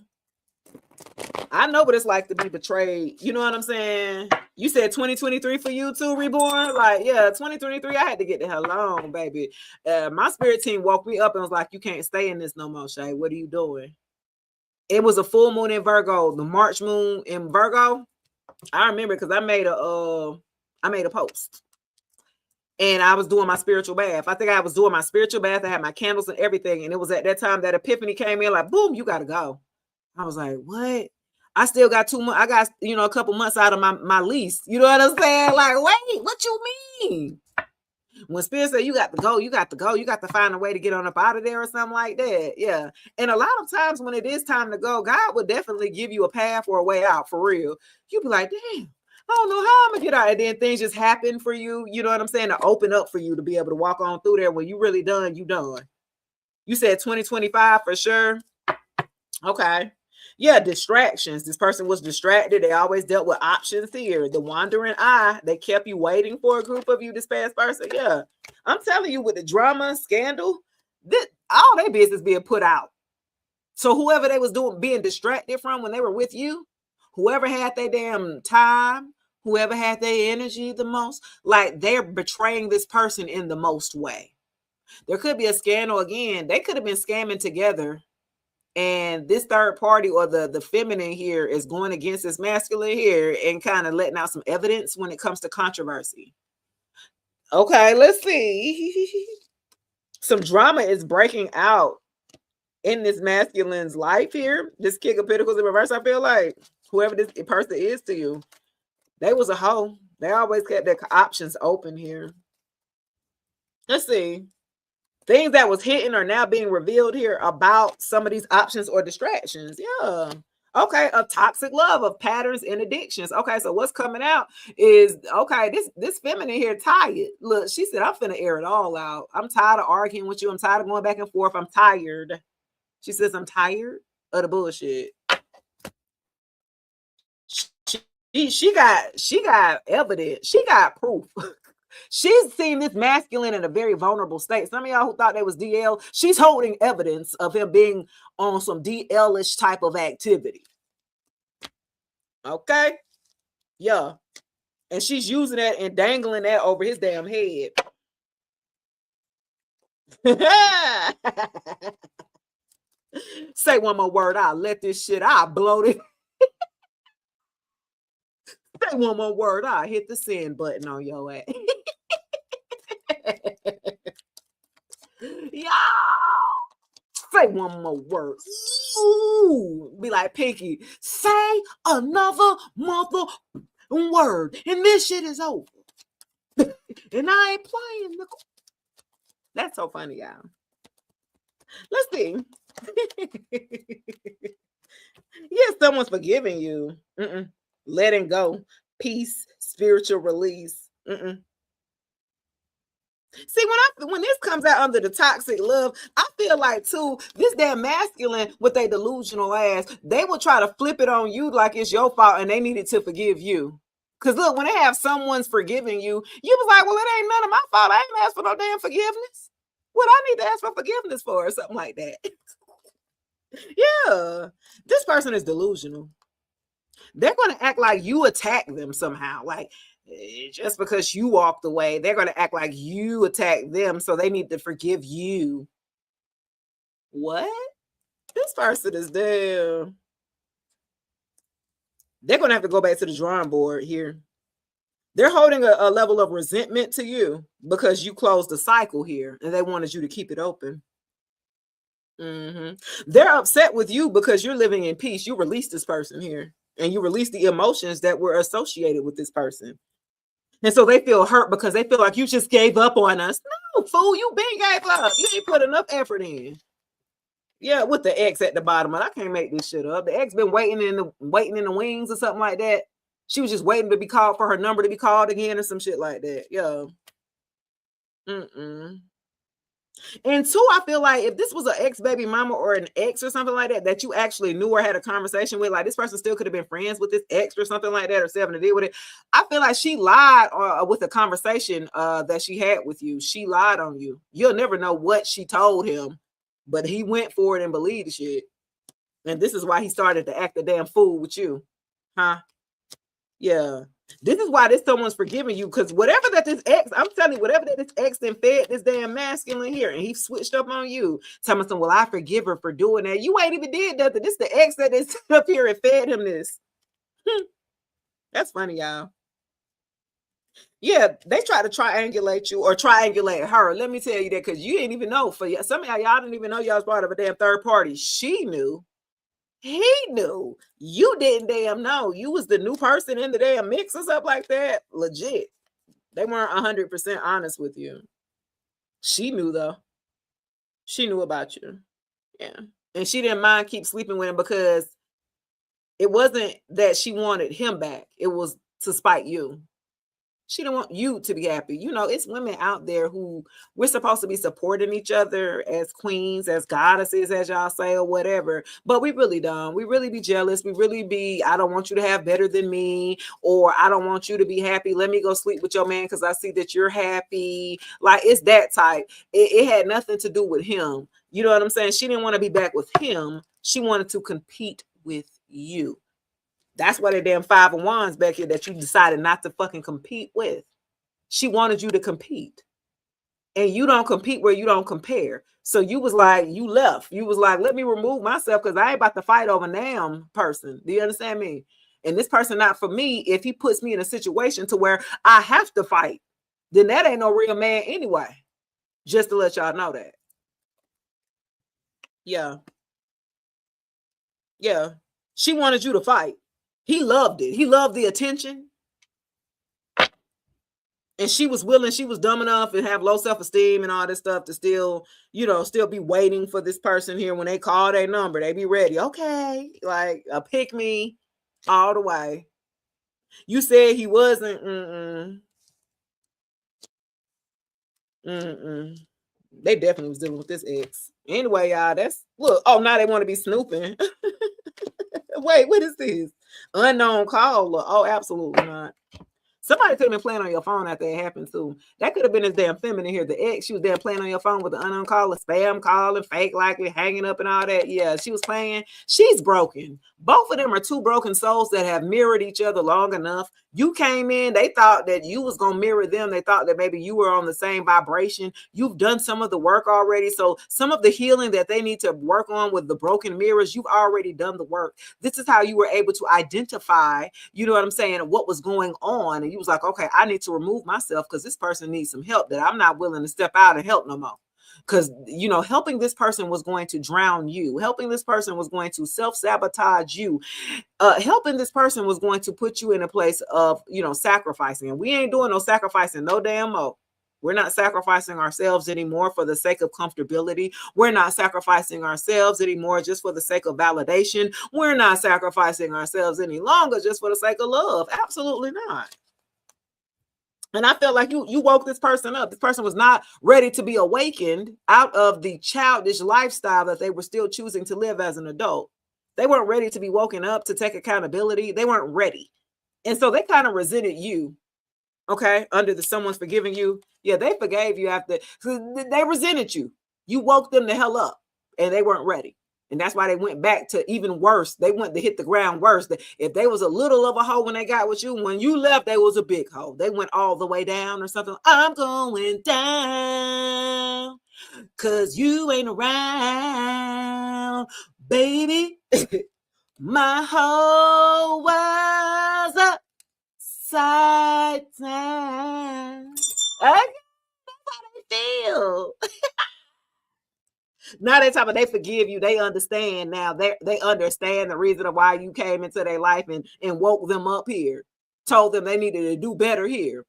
I know what it's like to be betrayed. You know what I'm saying? You said 2023 for you too, Reborn? Like, yeah, 2023, I had to get the hell on, baby. My spirit team woke me up and was like, you can't stay in this no more, Shay. What are you doing? It was a full moon in Virgo, the March moon in Virgo. I remember because I made a post. And I was doing my spiritual bath. I think I was doing my spiritual bath. I had my candles and everything. And it was at that time that epiphany came in, like, boom, you gotta go. I was like, what? I still got 2 months. I got, a couple months out of my lease. You know what I'm saying? Like, wait, what you mean? When Spirit said you got to go, you got to go. You got to find a way to get on up out of there or something like that. Yeah. And a lot of times when it is time to go, God would definitely give you a path or a way out for real. You'd be like, damn, I don't know how I'm going to get out. And then things just happen for you. You know what I'm saying? To open up for you to be able to walk on through there. When you really done, you done. You said 2025 for sure. Okay. Yeah, distractions. This person was distracted. They always dealt with options here. The wandering eye, they kept you waiting for a group of you, this past person. Yeah, I'm telling you, with the drama, scandal, all their business being put out. So whoever they was being distracted from when they were with you, whoever had their damn time, whoever had their energy the most, like they're betraying this person in the most way. There could be a scandal again. They could have been scamming together. And this third party or the feminine here is going against this masculine here and kind of letting out some evidence when it comes to controversy. Okay, let's see. Some drama is breaking out in this masculine's life here. This King of Pentacles in reverse, I feel like whoever this person is to you, they was a hoe. They always kept their options open here. Let's see. Things that was hidden are now being revealed here about some of these options or distractions. Yeah. Okay. A toxic love of patterns and addictions. Okay. So what's coming out is, okay, this feminine here tired. Look, she said, I'm finna air it all out. I'm tired of arguing with you. I'm tired of going back and forth. I'm tired. She says, I'm tired of the bullshit. She got evidence. She got proof. She's seen this masculine in a very vulnerable state. Some of y'all who thought they was DL, she's holding evidence of him being on some DL-ish type of activity. Okay? Yeah. And she's using that and dangling that over his damn head. Say one more word, I'll let this shit, I'll blow it. Say one more word, I'll hit the send button on your ass. Y'all, say one more word. Ooh, be like Pinky. Say another mother word, and this shit is over. And I ain't playing. That's so funny, y'all. Let's see. Yes, someone's forgiving you. Letting go, peace, spiritual release. See, when this comes out under the toxic love, I feel like too, this damn masculine with their delusional ass, they will try to flip it on you like it's your fault and they needed to forgive you. Because look, when they have someone's forgiving you, you was like, well, it ain't none of my fault. I ain't asked for no damn forgiveness. What I need to ask for forgiveness for or something like that. Yeah, this person is delusional. They're going to act like you attacked them somehow. Like, just because you walked away, they're going to act like you attacked them, so they need to forgive you. What? This person is damn. They're going to have to go back to the drawing board here. They're holding a level of resentment to you because you closed the cycle here and they wanted you to keep it open. They're upset with you because you're living in peace. You released this person here and you released the emotions that were associated with this person. And so they feel hurt because they feel like you just gave up on us. No, fool, you been gave up. You ain't put enough effort in. Yeah, with the X at the bottom. I can't make this shit up. The X been waiting in the wings or something like that. She was just waiting to be called for her number to be called again or some shit like that. Yeah. And two, I feel like if this was an ex-baby mama or an ex or something like that you actually knew or had a conversation with, like this person still could have been friends with this ex or something like that or something to deal with it. I feel like she lied with the conversation that she had with you. She lied on you. You'll never know what she told him, but he went for it and believed the shit. And this is why he started to act a damn fool with you. Huh? Yeah. This is why this someone's forgiving you, because whatever that this ex, I'm telling you, whatever that this ex then fed this damn masculine here, and he switched up on you, telling me, well, I forgive her for doing that. You ain't even did nothing. This the ex that is up here and fed him this. That's funny, y'all. Yeah, they try to triangulate you or triangulate her. Let me tell you that, because you didn't even know. For some of y'all didn't even know y'all was part of a damn third party. She knew. He knew. You didn't damn know. You was the new person in the damn mix or something like that. Legit. They weren't 100% honest with you. She knew, though. She knew about you. Yeah. And she didn't mind keep sleeping with him, because it wasn't that she wanted him back. It was to spite you. She don't want you to be happy. You know, it's women out there who we're supposed to be supporting each other as queens, as goddesses, as y'all say, or whatever. But we really don't. We really be jealous. We really be, I don't want you to have better than me, or I don't want you to be happy. Let me go sleep with your man because I see that you're happy. Like, it's that type. It had nothing to do with him. You know what I'm saying? She didn't want to be back with him. She wanted to compete with you. That's why they damn 5 of Wands back here that you decided not to fucking compete with. She wanted you to compete. And you don't compete where you don't compare. So you was like, you left. You was like, let me remove myself because I ain't about to fight over damn person. Do you understand me? And this person not for me. If he puts me in a situation to where I have to fight, then that ain't no real man anyway. Just to let y'all know that. Yeah. Yeah. She wanted you to fight. He loved it. He loved the attention. And she was willing, she was dumb enough and have low self-esteem and all this stuff to still, you know, still be waiting for this person here. When they call their number, they be ready. Okay. Like a pick me all the way. You said he wasn't. They definitely was dealing with this ex. Anyway, y'all, that's, look. Oh, now they want to be snooping. Wait, what is this? Unknown caller. Oh, absolutely not. Somebody could have been playing on your phone after it happened too. That could have been his damn feminine here. The ex, she was there playing on your phone with the unknown caller, spam calling, fake likely, hanging up and all that. Yeah, she was playing. She's broken. Both of them are two broken souls that have mirrored each other long enough. You came in, they thought that you was going to mirror them. They thought that maybe you were on the same vibration. You've done some of the work already. So some of the healing that they need to work on with the broken mirrors, you've already done the work. This is how you were able to identify, you know what I'm saying, what was going on. And you was like, okay, I need to remove myself because this person needs some help that I'm not willing to step out and help no more. Because, you know, helping this person was going to drown you. Helping this person was going to self-sabotage you. Helping this person was going to put you in a place of, you know, sacrificing. And we ain't doing no sacrificing no damn more. We're not sacrificing ourselves anymore for the sake of comfortability. We're not sacrificing ourselves anymore just for the sake of validation. We're not sacrificing ourselves any longer just for the sake of love. Absolutely not. And I felt like you woke this person up. This person was not ready to be awakened out of the childish lifestyle that they were still choosing to live as an adult. They weren't ready to be woken up to take accountability. They weren't ready. And so they kind of resented you. Okay. Under the someone's forgiving you. Yeah, they forgave you after. They resented you. You woke them the hell up and they weren't ready. And that's why they went back to even worse. They went to hit the ground worse. If they was a little of a hoe when they got with you, when you left, they was a big hoe. They went all the way down or something. I'm going down because you ain't around, baby. My whole world's upside down. Okay, that's how they feel. Now they talking about they forgive you. They understand now. They understand the reason of why you came into their life and woke them up here. Told them they needed to do better here.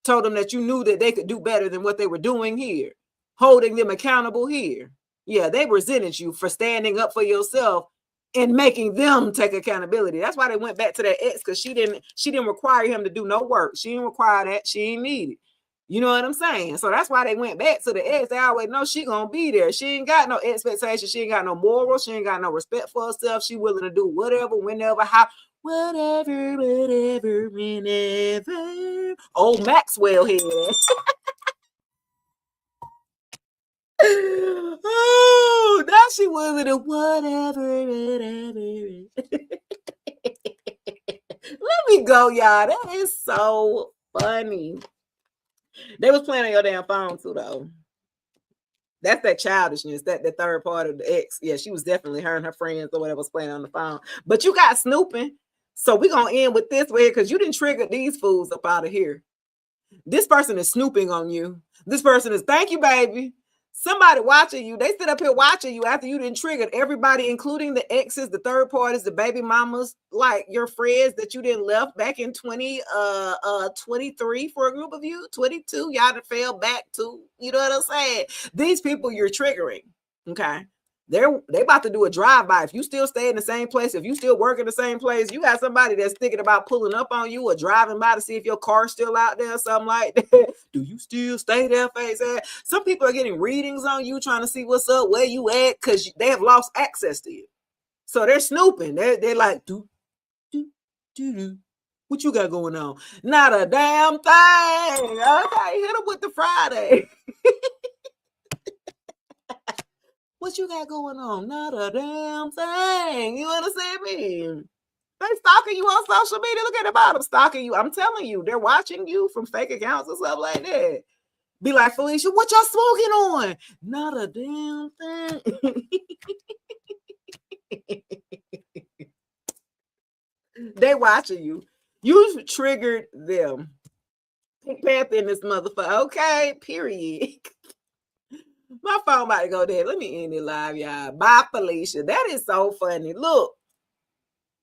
Told them that you knew that they could do better than what they were doing here. Holding them accountable here. Yeah, they resented you for standing up for yourself and making them take accountability. That's why they went back to that ex, because she didn't require him to do no work. She didn't require that. She didn't need it. You know what I'm saying? So that's why they went back to the ex. They always know she gonna be there. She ain't got no expectation. She ain't got no morals. She ain't got no respect for herself. She willing to do whatever, whenever, how, whatever, whenever. Old Maxwell here. Oh, Now she was in a whatever. Let me go, y'all. That is so funny. They was playing on your damn phone too, though. That's that childishness, that the third part of the ex. Yeah, she was definitely her and her friends or whatever was playing on the phone. But you got snooping. So we're gonna end with this way because you didn't trigger these fools up out of here. This person is snooping on you. This person is, thank you, baby. Somebody watching you. They sit up here watching you after you didn't trigger everybody, including the exes, the third parties, the baby mamas, like your friends that you didn't left back in 23 for a group of you, 22. Y'all done fell back to, you know what I'm saying? These people you're triggering. Okay. They about to do a drive-by. If you still stay in the same place, if you still work in the same place, you got somebody that's thinking about pulling up on you or driving by to see if your car's still out there or something like that. Do you still stay there, face ass? Some people are getting readings on you, trying to see what's up, where you at, because they have lost access to you. So they're snooping. They're like, do. What you got going on? Not a damn thing. Okay, hit them with the Friday. What you got going on? Not a damn thing. You understand me? They stalking you on social media. Look at the bottom, stalking you. I'm telling you, they're watching you from fake accounts and stuff like that. Be like, Felicia, what y'all smoking on? Not a damn thing. They watching you. You triggered them. Pink Panther in this motherfucker. Okay, period. My phone about to go dead. Let me end it live, y'all. Bye, Felicia. That is so funny. Look,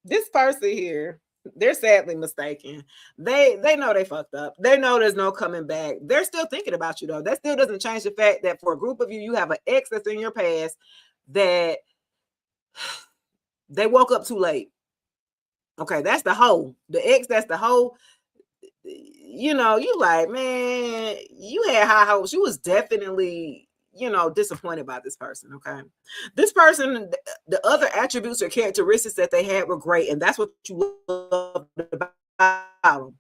this person here, they're sadly mistaken. They know they fucked up. They know there's no coming back. They're still thinking about you, though. That still doesn't change the fact that for a group of you, you have an ex that's in your past that they woke up too late. Okay, that's the hoe. The ex, that's the hoe. You know, you like, man, you had high hopes. You was definitely, you know, disappointed by this person. Okay, this person, the other attributes or characteristics that they had were great, and that's what you loved about them.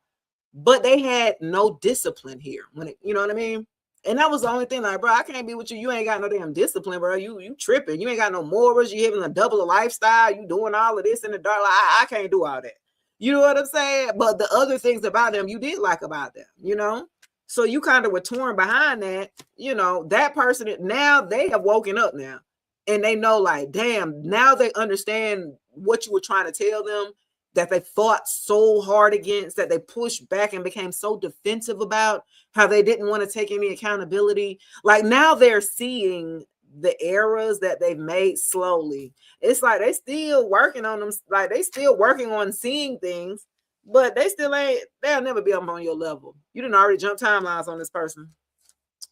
But they had no discipline here. When it, you know what I mean? And that was the only thing. Like, bro, I can't be with you. You ain't got no damn discipline, bro. You tripping. You ain't got no morals. You having a double lifestyle. You doing all of this in the dark. Like, I can't do all that. You know what I'm saying? But the other things about them you did like about them, you know? So you kind of were torn behind that, you know, that person, now they have woken up now. And they know, like, damn, now they understand what you were trying to tell them, that they fought so hard against, that they pushed back and became so defensive about, how they didn't want to take any accountability. Like, now they're seeing the errors that they've made slowly. It's like they still working on them, like they still working on seeing things, but they still ain't, they'll never be up on your level. You didn't already jump timelines on this person.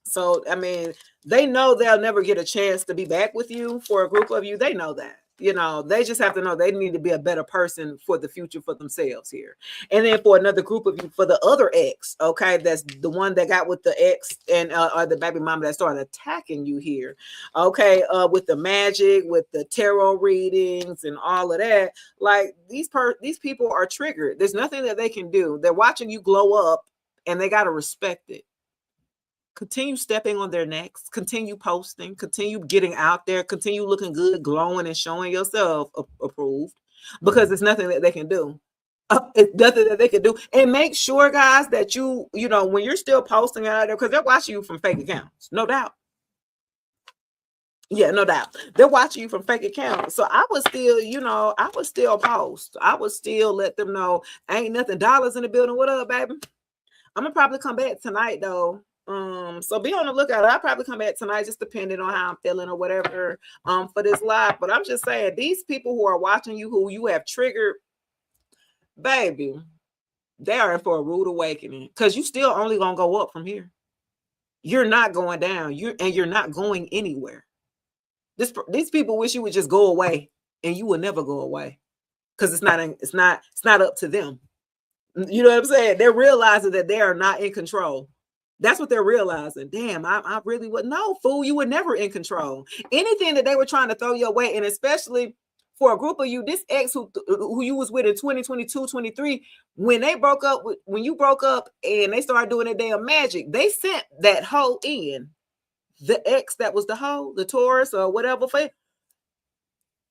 So, I mean, they know they'll never get a chance to be back with you for a group of you. They know that. You know, they just have to know they need to be a better person for the future for themselves here. And then for another group of you, for the other ex, okay, that's the one that got with the ex and or the baby mama that started attacking you here, okay, with the magic, with the tarot readings and all of that. Like, these people are triggered. There's nothing that they can do. They're watching you glow up, and they got to respect it. Continue stepping on their necks, continue posting, continue getting out there, continue looking good, glowing and showing yourself approved, because there's nothing that they can do. It's nothing that they can do. And make sure, guys, that you know, when you're still posting out there, because they're watching you from fake accounts, no doubt. Yeah, no doubt. They're watching you from fake accounts. So I would still, you know, I would still post. I would still let them know, ain't nothing, dollars in the building. What up, baby? I'm gonna probably come back tonight though. So be on the lookout. I'll probably come back tonight, just depending on how I'm feeling or whatever, for this live. But I'm just saying, these people who are watching you, who you have triggered, baby, they are in for a rude awakening, because you still only gonna go up from here. You're not going down. You're not going anywhere. These people wish you would just go away, and you will never go away, because it's not up to them. You know what I'm saying? They're realizing that they are not in control. That's what they're realizing. Damn, I really would. No, fool, you were never in control. Anything that they were trying to throw your way, and especially for a group of you, this ex who you was with in 2022, 23, when they broke up, when you broke up and they started doing their damn magic, they sent that hoe in. The ex that was the hoe, the Taurus or whatever,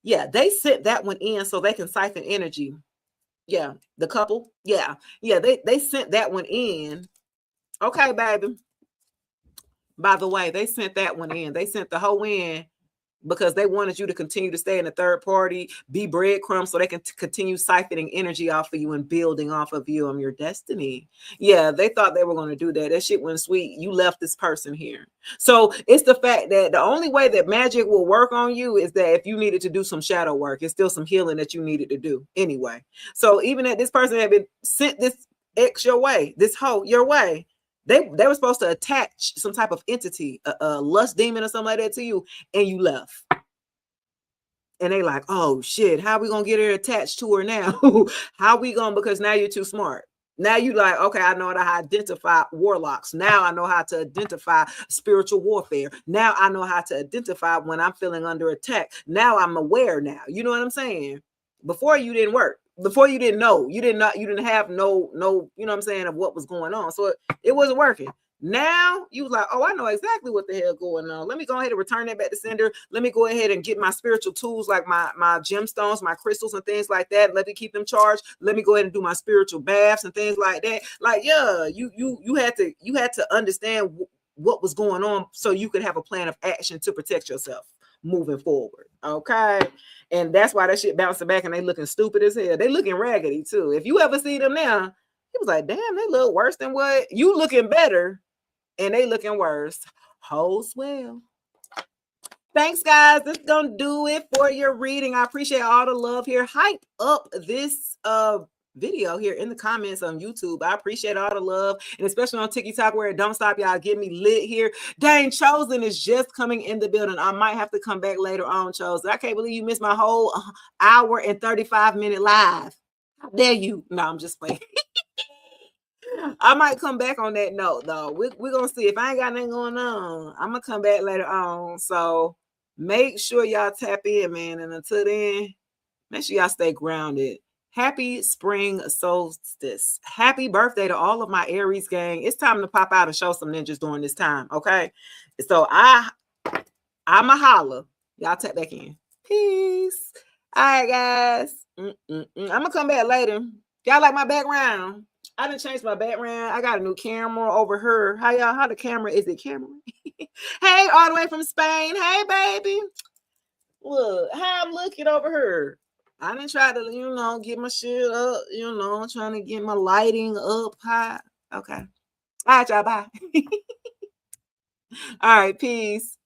Yeah, they sent that one in so they can siphon energy. Yeah, the couple. Yeah, they sent that one in. Okay, baby. By the way, they sent that one in. They sent the whole in because they wanted you to continue to stay in the third party, be breadcrumbs so they can continue siphoning energy off of you and building off of you on your destiny. Yeah, they thought they were going to do that. That shit went sweet. You left this person here. So it's the fact that the only way that magic will work on you is that if you needed to do some shadow work, it's still some healing that you needed to do anyway. So even that this person had been sent this X your way, this hoe your way, they were supposed to attach some type of entity, a lust demon or something like that to you, and you left. And they like, oh shit, how we gonna get her attached to her now? How we gonna, because now you're too smart. Now you like, okay, I know how to identify warlocks. Now I know how to identify spiritual warfare. Now I know how to identify when I'm feeling under attack. Now I'm aware now. You know what I'm saying? Before you didn't work. Before you didn't know. You didn't have no, you know what I'm saying, of what was going on. So it wasn't working. Now you was like, oh, I know exactly what the hell going on. Let me go ahead and return that back to sender. Let me go ahead and get my spiritual tools like my gemstones, my crystals and things like that. Let me keep them charged. Let me go ahead and do my spiritual baths and things like that. Like, yeah, you had to understand what was going on so you could have a plan of action to protect yourself moving forward. Okay. And that's why that shit bouncing back and they looking stupid as hell. They looking raggedy too. If you ever see them now, it was like, damn, they look worse than what you looking better. And they looking worse. Whole well. Thanks, guys. That's gonna do it for your reading. I appreciate all the love here. Hype up this video here in the comments on YouTube. I appreciate all the love, and especially on TikTok where it don't stop. Y'all get me lit here. Dang, Chosen is just coming in the building. I might have to come back later on, Chosen. I can't believe you missed my whole hour and 35-minute live. How dare you? No, I'm just playing. I might come back on that note though. We're gonna see. If I ain't got nothing going on, I'm gonna come back later on. So make sure y'all tap in, man. And until then, make sure y'all stay grounded. Happy spring solstice. Happy birthday to all of my Aries gang. It's time to pop out and show some ninjas during this time. Okay. So I'm a holla. Y'all tap back in. Peace. All right, guys. I'm gonna come back later. Y'all like my background? I done changed my background. I got a new camera over here. How the camera? Is it camera? Hey, all the way from Spain. Hey, baby. Look, how I'm looking over here. I didn't try to, get my shit up, trying to get my lighting up high. Okay. All right, y'all. Bye. All right. Peace.